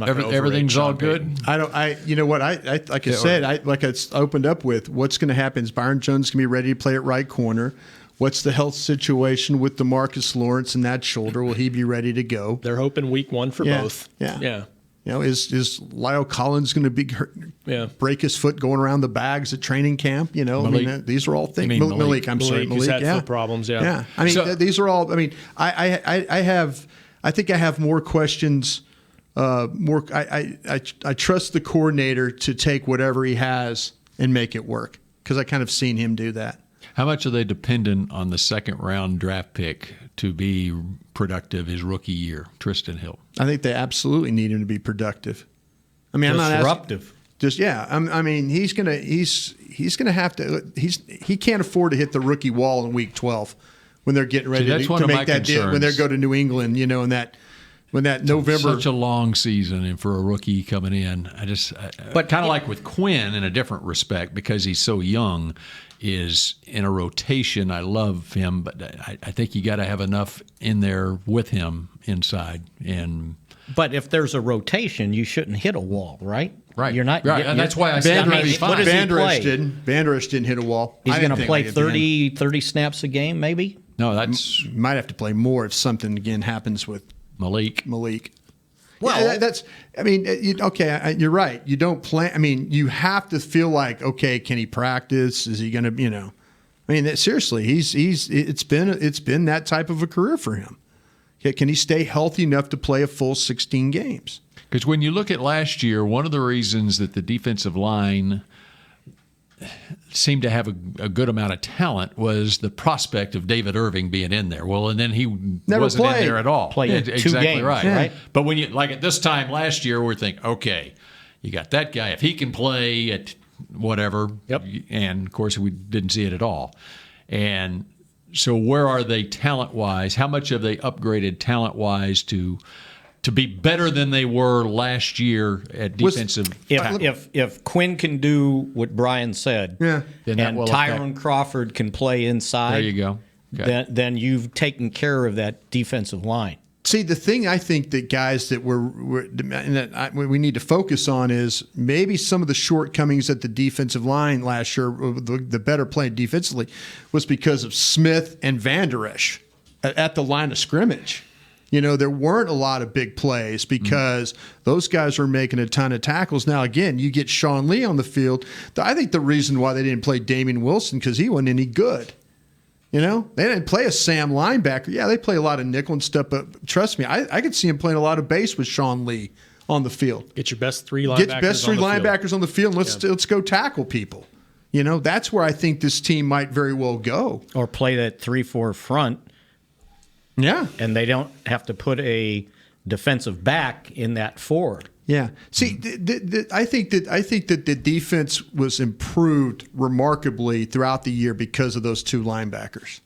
everything's all good. You know what? Like I said, like it's opened up with what's going to happen is Byron Jones going to be ready to play at right corner. What's the health situation with DeMarcus Lawrence and that shoulder? Will he be ready to go? They're hoping week 1 for both. Yeah. Yeah. You know, is Lyle Collins going to be break his foot going around the bags at training camp? You know, Malik. I mean, these are all things. Malik. Malik, who's had foot problems. Yeah. I mean, these are all. I mean, I think I have more questions. I trust the coordinator to take whatever he has and make it work because I kind of seen him do that. How much are they dependent on the second-round draft pick to be productive his rookie year, Tristan Hill? I think they absolutely need him to be productive. I mean, disruptive. I mean, he's gonna have to. He can't afford to hit the rookie wall in week 12 when they're getting ready to make that deal. When they go to New England, you know, and that. When that November, such a long season, and for a rookie coming in, but kind of like with Quinn in a different respect because he's so young, is in a rotation. I love him, but I think you got to have enough in there with him inside. But if there's a rotation, you shouldn't hit a wall, right? Right. You're not. Right, and that's why I said Van Der Esch didn't hit a wall. He's going to play 30 snaps a game, maybe. No, that's might have to play more if something again happens with Malik. Well, that's. I mean, you're right. You don't plan. I mean, you have to feel like, okay, can he practice? Is he going to? You know, I mean, seriously, it's been that type of a career for him. Can he stay healthy enough to play a full 16 games? Because when you look at last year, one of the reasons that the defensive line seemed to have a good amount of talent was the prospect of David Irving being in there. Well, and then he wasn't in there at all. Played exactly 2 games, right. But when you like at this time last year, we're thinking, okay, you got that guy. If he can play at whatever, and of course we didn't see it at all. And so where are they talent-wise? How much have they upgraded talent-wise to be better than they were last year at defensive tackle? If Quinn can do what Brian said, and Tyron Crawford can play inside, there you go. Okay. Then you've taken care of that defensive line. See, the thing I think that guys that we need to focus on is maybe some of the shortcomings at the defensive line last year, the better play defensively, was because of Smith and Van Der Esch at the line of scrimmage. You know, there weren't a lot of big plays because those guys were making a ton of tackles. Now, again, you get Sean Lee on the field. I think the reason why they didn't play Damian Wilson because he wasn't any good. You know, they didn't play a Sam linebacker. Yeah, they play a lot of nickel and stuff, but trust me, I could see him playing a lot of base with Sean Lee on the field. Get your best three linebackers on the field. And let's go tackle people. You know, that's where I think this team might very well go. Or play that 3-4 front. Yeah. And they don't have to put a defensive back in that 4. Yeah. See, I think that the defense was improved remarkably throughout the year because of those 2 linebackers.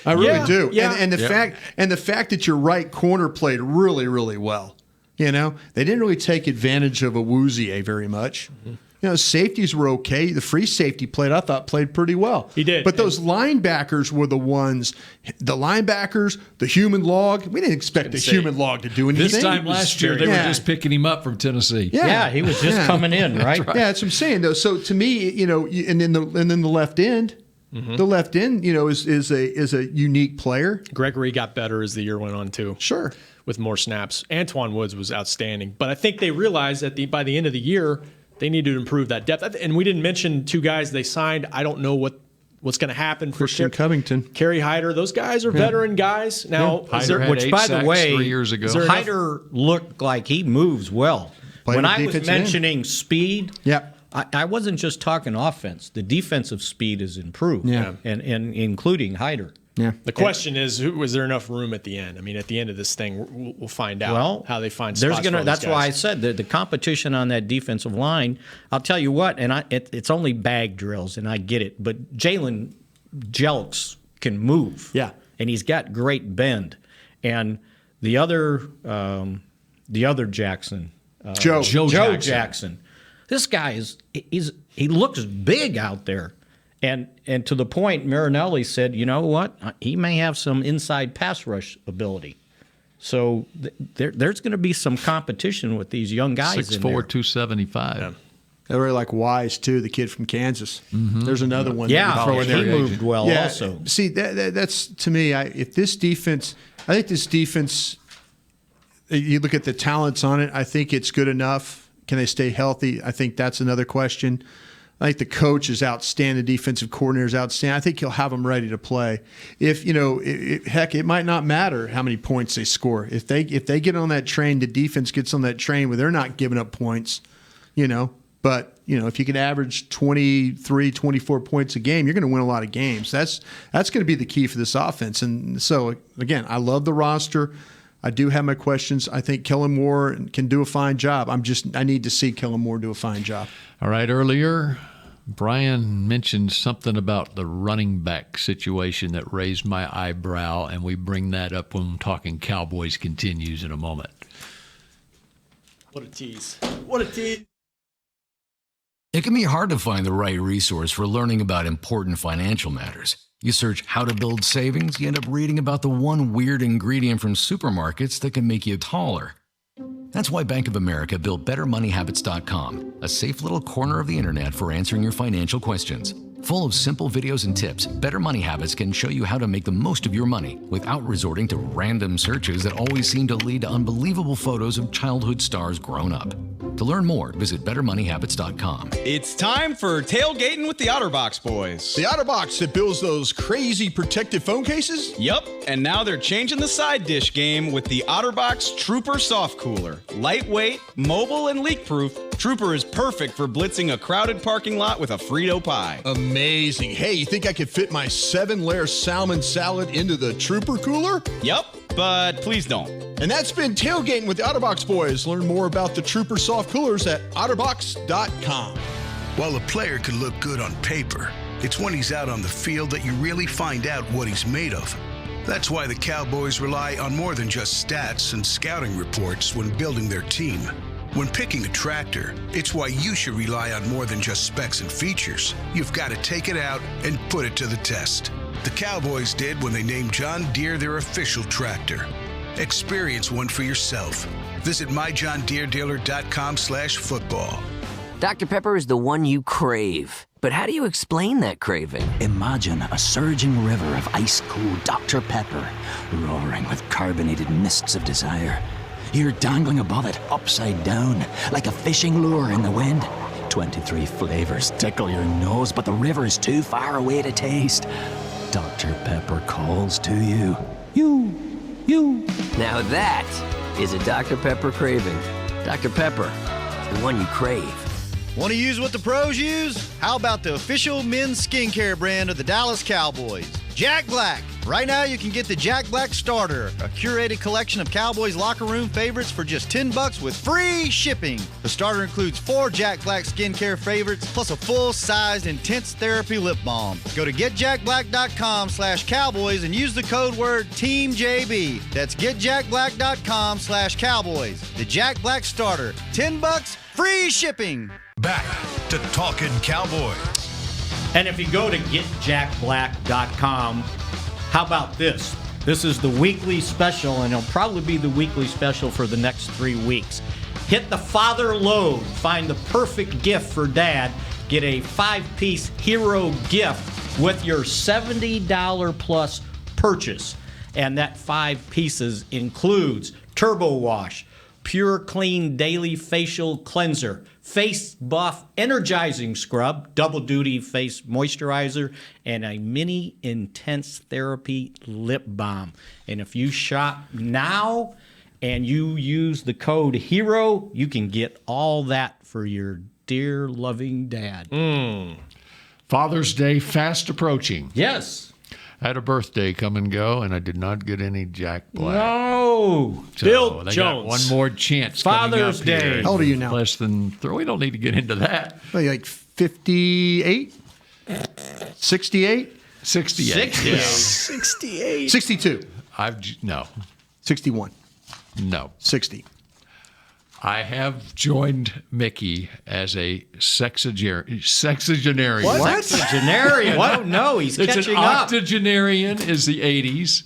I really do. Yeah. And the fact that your right corner played really, really well. You know, they didn't really take advantage of Awuzie very much. Mm-hmm. You know, safeties were okay. The free safety I thought played pretty well. He did. But those linebackers were the ones, the linebackers, the human log. We didn't expect the human log to do anything. This time last year, they were just picking him up from Tennessee. Yeah, he was just coming in, right? Yeah, that's what I'm saying, though. So to me, you know, and then the left end, the left end, you know, is a unique player. Gregory got better as the year went on, too. Sure. With more snaps. Antoine Woods was outstanding. But I think they realized that by the end of the year, they need to improve that depth. And we didn't mention 2 guys they signed. I don't know what's going to happen for Christian Covington. Kerry Hyder. Those guys are veteran guys. Now, which, by the way, 3 years ago. Hyder looked like he moves well. When I was mentioning speed, I wasn't just talking offense. The defensive speed is improved, and including Hyder. Yeah. The question is, was there enough room at the end? I mean, at the end of this thing, we'll find out how they find spots for all these That's guys. why I said the competition on that defensive line. I'll tell you what, and it's only bag drills, and I get it, but Jalen Jelks can move. Yeah. And he's got great bend. And the other Jackson, Joe Jackson. This guy he looks big out there. And to the point, Marinelli said, you know what? He may have some inside pass rush ability. So there's going to be some competition with these young guys 6'4", in there. 275. Yeah. I really like Wise, too, the kid from Kansas. Mm-hmm. There's another one. Yeah, he moved well also. See, that's to me, I think this defense, you look at the talents on it, I think it's good enough. Can they stay healthy? I think that's another question. I think the coach is outstanding. The defensive coordinator is outstanding. I think he'll have them ready to play. If it might not matter how many points they score. If they get on that train, the defense gets on that train where they're not giving up points. You know, but if you can average 23, 24 points a game, you're going to win a lot of games. That's going to be the key for this offense. And so again, I love the roster. I do have my questions. I think Kellen Moore can do a fine job. I need to see Kellen Moore do a fine job. All right, earlier, Brian mentioned something about the running back situation that raised my eyebrow, and we bring that up when Talking Cowboys continues in a moment. What a tease. It can be hard to find the right resource for learning about important financial matters. You search how to build savings, you end up reading about the one weird ingredient from supermarkets that can make you taller. That's why Bank of America built BetterMoneyHabits.com, a safe little corner of the internet for answering your financial questions. Full of simple videos and tips, Better Money Habits can show you how to make the most of your money without resorting to random searches that always seem to lead to unbelievable photos of childhood stars grown up. To learn more, visit BetterMoneyHabits.com. It's time for tailgating with the OtterBox boys. The OtterBox that builds those crazy protective phone cases? Yup, and now they're changing the side dish game with the OtterBox Trooper Soft Cooler. Lightweight, mobile, and leak-proof, Trooper is perfect for blitzing a crowded parking lot with a Frito pie. Amazing. Hey, you think I could fit my 7-layer salmon salad into the Trooper cooler? Yup, but please don't. And that's been Tailgating with the OtterBox boys. Learn more about the Trooper Soft Coolers at OtterBox.com. While a player could look good on paper, it's when he's out on the field that you really find out what he's made of. That's why the Cowboys rely on more than just stats and scouting reports when building their team. When picking a tractor, it's why you should rely on more than just specs and features. You've got to take it out and put it to the test. The Cowboys did when they named John Deere their official tractor. Experience one for yourself. Visit myjohndeeredealer.com/football. Dr. Pepper is the one you crave. But how do you explain that craving? Imagine a surging river of ice-cold Dr. Pepper, roaring with carbonated mists of desire. You're dangling above it, upside down, like a fishing lure in the wind. 23 flavors tickle your nose, but the river is too far away to taste. Dr. Pepper calls to you. Now that is a Dr. Pepper craving. Dr. Pepper, the one you crave. Want to use what the pros use? How about the official men's skincare brand of the Dallas Cowboys, Jack Black? Right now, you can get the Jack Black Starter, a curated collection of Cowboys locker room favorites for just $10 with free shipping. The starter includes 4 Jack Black skincare favorites, plus a full-sized intense therapy lip balm. Go to getjackblack.com/Cowboys and use the code word TEAMJB. That's getjackblack.com/Cowboys. The Jack Black Starter, $10, free shipping. Back to Talkin' Cowboys. And if you go to getjackblack.com, how about this? This is the weekly special, and it'll probably be the weekly special for the next 3 weeks. Hit the father load. Find the perfect gift for dad. Get a 5-piece hero gift with your $70 plus purchase. And that 5 pieces includes Turbo Wash, Pure Clean Daily Facial Cleanser, Face Buff Energizing Scrub, Double Duty Face Moisturizer, and a Mini Intense Therapy Lip Balm. And if you shop now and you use the code HERO, you can get all that for your dear loving dad. Father's Day fast approaching. Yes. I had a birthday come and go, and I did not get any Jack Black. No. So Bill they Jones. got one more chance. Father's coming up Day. here. How old are you now? Less than 3. We don't need to get into that. Like 58? 68? 68. 68. Yeah. 68. 62. No. 61. No. 60. I have joined Mickey as a sexagenarian. What? Sexagenarian? What? No, he's catching an up. octogenarian is the 80s.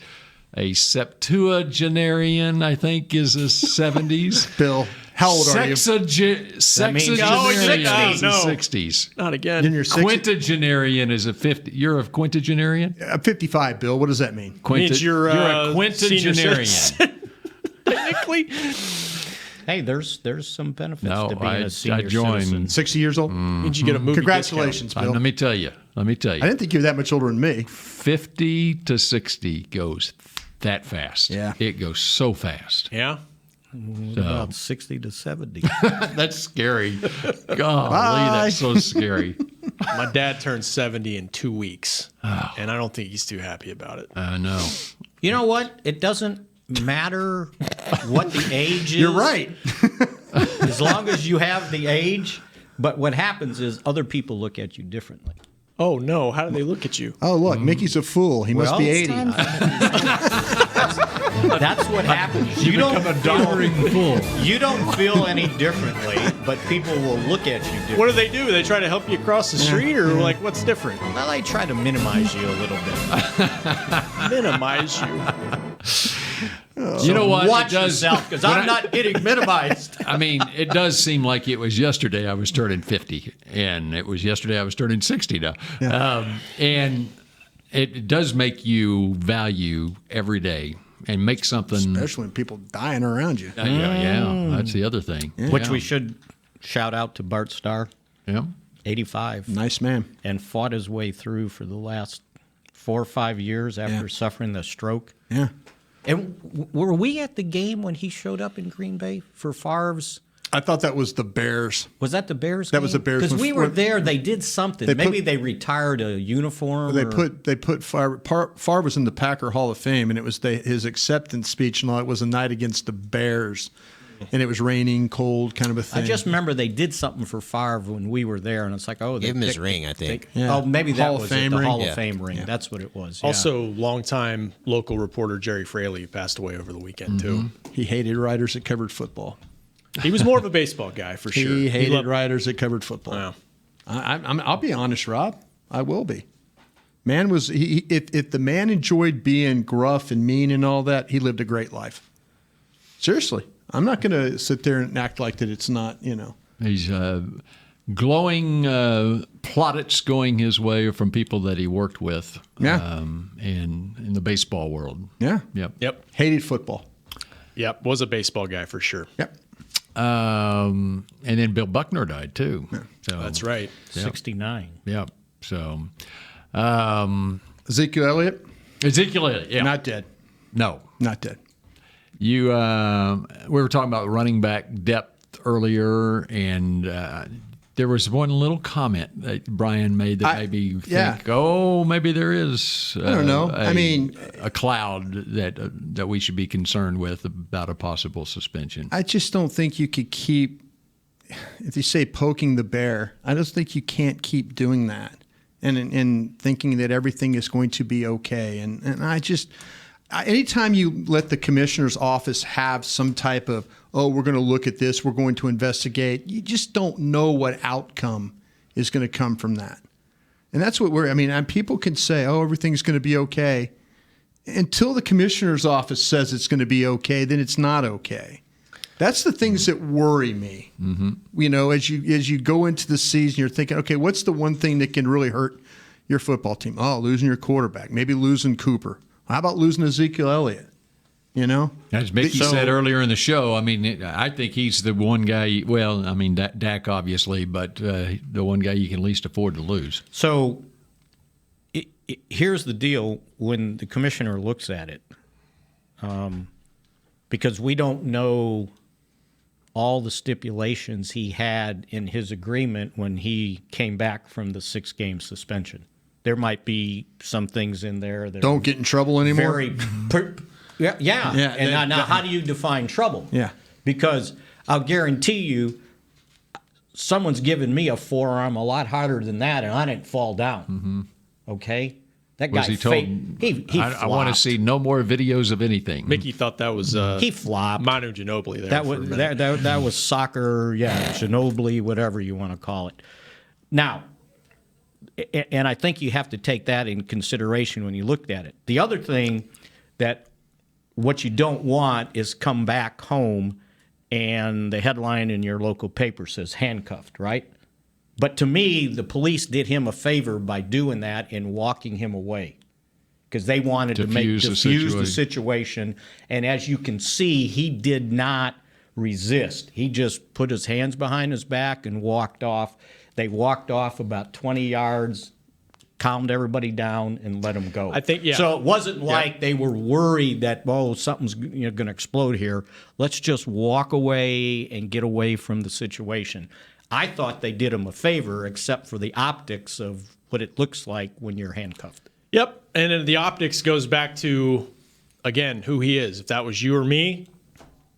A septuagenarian, I think, is the 70s. Bill, how old are you? Sexagenarian is the 60s. Not again. In your 60s? Quintagenarian is a 50. You're a quintagenarian? 55, Bill. What does that mean? Means you're a senior quintagenarian. citizen. Technically. Hey, there's some benefits No, to being I a senior joined. citizen. 60 years old? Means you get a movie Congratulations, discount. Bill. Let me tell you. I didn't think you were that much older than me. 50 to 60 goes that fast. Yeah. It goes so fast. Yeah. What about 60 to 70? That's scary. Golly, Bye. that's so scary. My dad turned 70 in 2 weeks, and I don't think he's too happy about it. I know. You know what? It doesn't matter what the age is. You're right. As long as you have the age. But what happens is other people look at you differently. Oh, no. How do they look at you? Oh, look, Mickey's a fool. He must be 80. That's what happens. You become a doddering fool. You don't feel any differently, but people will look at you differently. What do? They try to help you across the street, or like what's different? Well, they try to minimize you a little bit. Minimize you. You know what? Watch It does, yourself, because I'm not getting minimized. I mean, it does seem like it was yesterday I was turning 50, and it was yesterday I was turning 60 now. Yeah. And it does make you value every day and make something. Especially when people dying around you. Yeah, that's the other thing. Yeah. Which we should shout out to Bart Starr. Yeah. 85. Nice man. And fought his way through for the last 4 or 5 years after suffering the stroke. Yeah. And were we at the game when he showed up in Green Bay for Favre's? I thought that was the Bears. Was that the Bears? That was the Bears. Because we were there. They did something. Maybe they retired a uniform. They put Favre. Favre was in the Packer Hall of Fame, and it was his acceptance speech. And all, it was a night against the Bears, and it was raining, cold, kind of a thing. I just remember they did something for Favre when we were there, and it's like, oh, Give him his ring, I think. Oh, maybe that was the Hall ring. of Fame ring. That's what it was. Yeah. Also, longtime local reporter Jerry Fraley passed away over the weekend too. He hated writers that covered football. He was more of a baseball guy for sure. He hated writers that covered football. Wow. I'll be honest, Rob. I will be. Man was if the man enjoyed being gruff and mean and all that, he lived a great life. Seriously, I'm not going to sit there and act like that. It's not, He's glowing plaudits going his way from people that he worked with. Yeah. In the baseball world. Yeah. Yep. Hated football. Yep. Was a baseball guy for sure. Yep. And then Bill Buckner died too. So that's right. 69. Yeah. So, Ezekiel Elliott? Ezekiel Elliott, yeah. Not dead. No. Not dead. We were talking about running back depth earlier, and there was one little comment that Brian made that made me think, maybe there is I don't know. A cloud that we should be concerned with about a possible suspension. I just don't think you could keep, if you say poking the bear, I just think you can't keep doing that and thinking that everything is going to be okay. And anytime you let the commissioner's office have some type of, we're going to look at this, we're going to investigate, you just don't know what outcome is going to come from that. And that's what people can say, everything's going to be okay. Until the commissioner's office says it's going to be okay, then it's not okay. That's the things that worry me. Mm-hmm. As you go into the season, you're thinking, okay, what's the one thing that can really hurt your football team? Losing your quarterback, maybe losing Cooper. How about losing Ezekiel Elliott? As Mickey said earlier in the show, I think he's the one guy. Well, Dak obviously, but the one guy you can least afford to lose. So here's the deal: when the commissioner looks at it, because we don't know all the stipulations he had in his agreement when he came back from the 6-game suspension. There might be some things in there that don't get in trouble anymore. Yeah. And now, how do you define trouble? Yeah. Because I'll guarantee you, someone's given me a forearm a lot harder than that, and I didn't fall down. Mm-hmm. Okay. That guy I want to see no more videos of anything. Mickey thought that was he flopped. Manu Ginobili there. That was soccer, Ginobili, whatever you want to call it. Now, and I think you have to take that in consideration when you look at it. The other thing that what you don't want is come back home and the headline in your local paper says handcuffed, right? But to me, the police did him a favor by doing that and walking him away because they wanted to diffuse the situation. And as you can see, he did not resist. He just put his hands behind his back and walked off. They walked off about 20 yards, calmed everybody down, and let him go. I think, So it wasn't like they were worried that, something's going to explode here. Let's just walk away and get away from the situation. I thought they did him a favor, except for the optics of what it looks like when you're handcuffed. Yep, and then the optics goes back to, again, who he is. If that was you or me,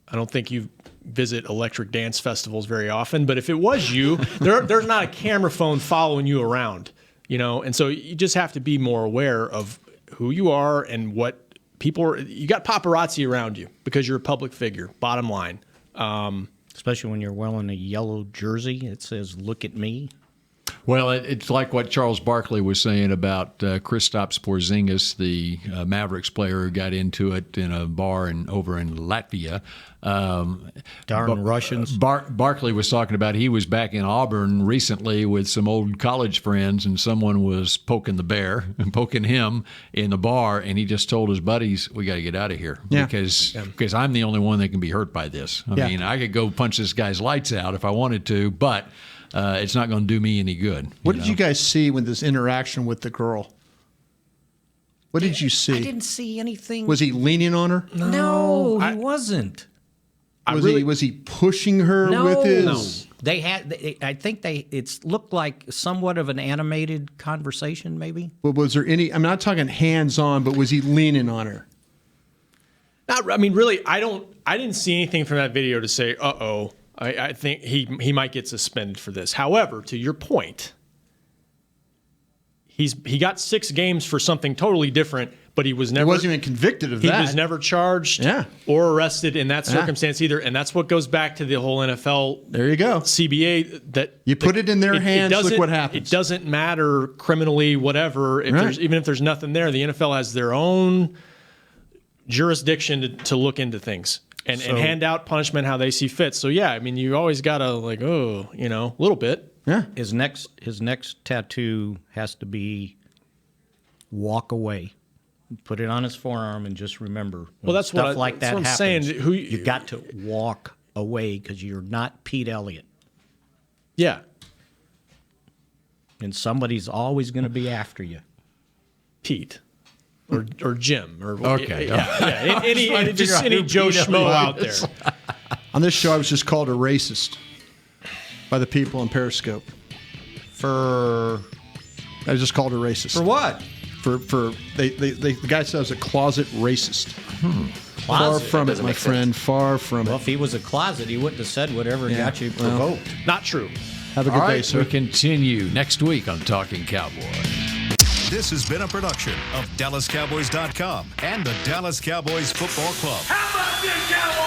I don't think you visit electric dance festivals very often. But if it was you, there's not a camera phone following you around, And so you just have to be more aware of who you are and what people are. You got paparazzi around you because you're a public figure. Bottom line. Especially when you're wearing a yellow jersey. It says, "Look at me." Well, it's like what Charles Barkley was saying about Kristaps Porzingis, the Mavericks player who got into it in a bar over in Latvia. Darn Russians. Barkley was talking about he was back in Auburn recently with some old college friends, and someone was poking the bear and poking him in the bar, and he just told his buddies, "We got to get out of here because I'm the only one that can be hurt by this. I mean, I could go punch this guy's lights out if I wanted to, but it's not going to do me any good." What did you guys see with this interaction with the girl? What did you see? I didn't see anything. Was he leaning on her? No, he wasn't. Was he pushing her with his? No. They had. I think it looked like somewhat of an animated conversation, maybe. But was there any? I'm not talking hands-on, but was he leaning on her? Really, I didn't see anything from that video to say, "Uh-oh." I think he might get suspended for this. However, to your point, he got 6 games for something totally different, but he wasn't even convicted of that. He was never charged or arrested in that circumstance either. And that's what goes back to the whole NFL. There you go. CBA that you put it in their hands. Look what happens. It doesn't matter criminally, whatever. Even if there's nothing there, the NFL has their own jurisdiction to look into things. And hand out punishment how they see fit. So, you always got to, a little bit. Yeah. His next tattoo has to be walk away. Put it on his forearm and just remember. Well, that's stuff what like that I'm happens. saying. You got to walk away because you're not Pete Elliott. Yeah. And somebody's always going to be after you. Pete or Jim or Okay. any Joe Schmo out there. On this show, I was just called a racist by the people on Periscope. For I was just called a racist. For what? The guy said I was a closet racist. Far from it, my friend. Far from it. Well, if he was a closet, he wouldn't have said whatever got you provoked. Not true. Have a good day, sir. We continue next week on Talking Cowboys. This has been a production of DallasCowboys.com and the Dallas Cowboys Football Club. How about this, Cowboys?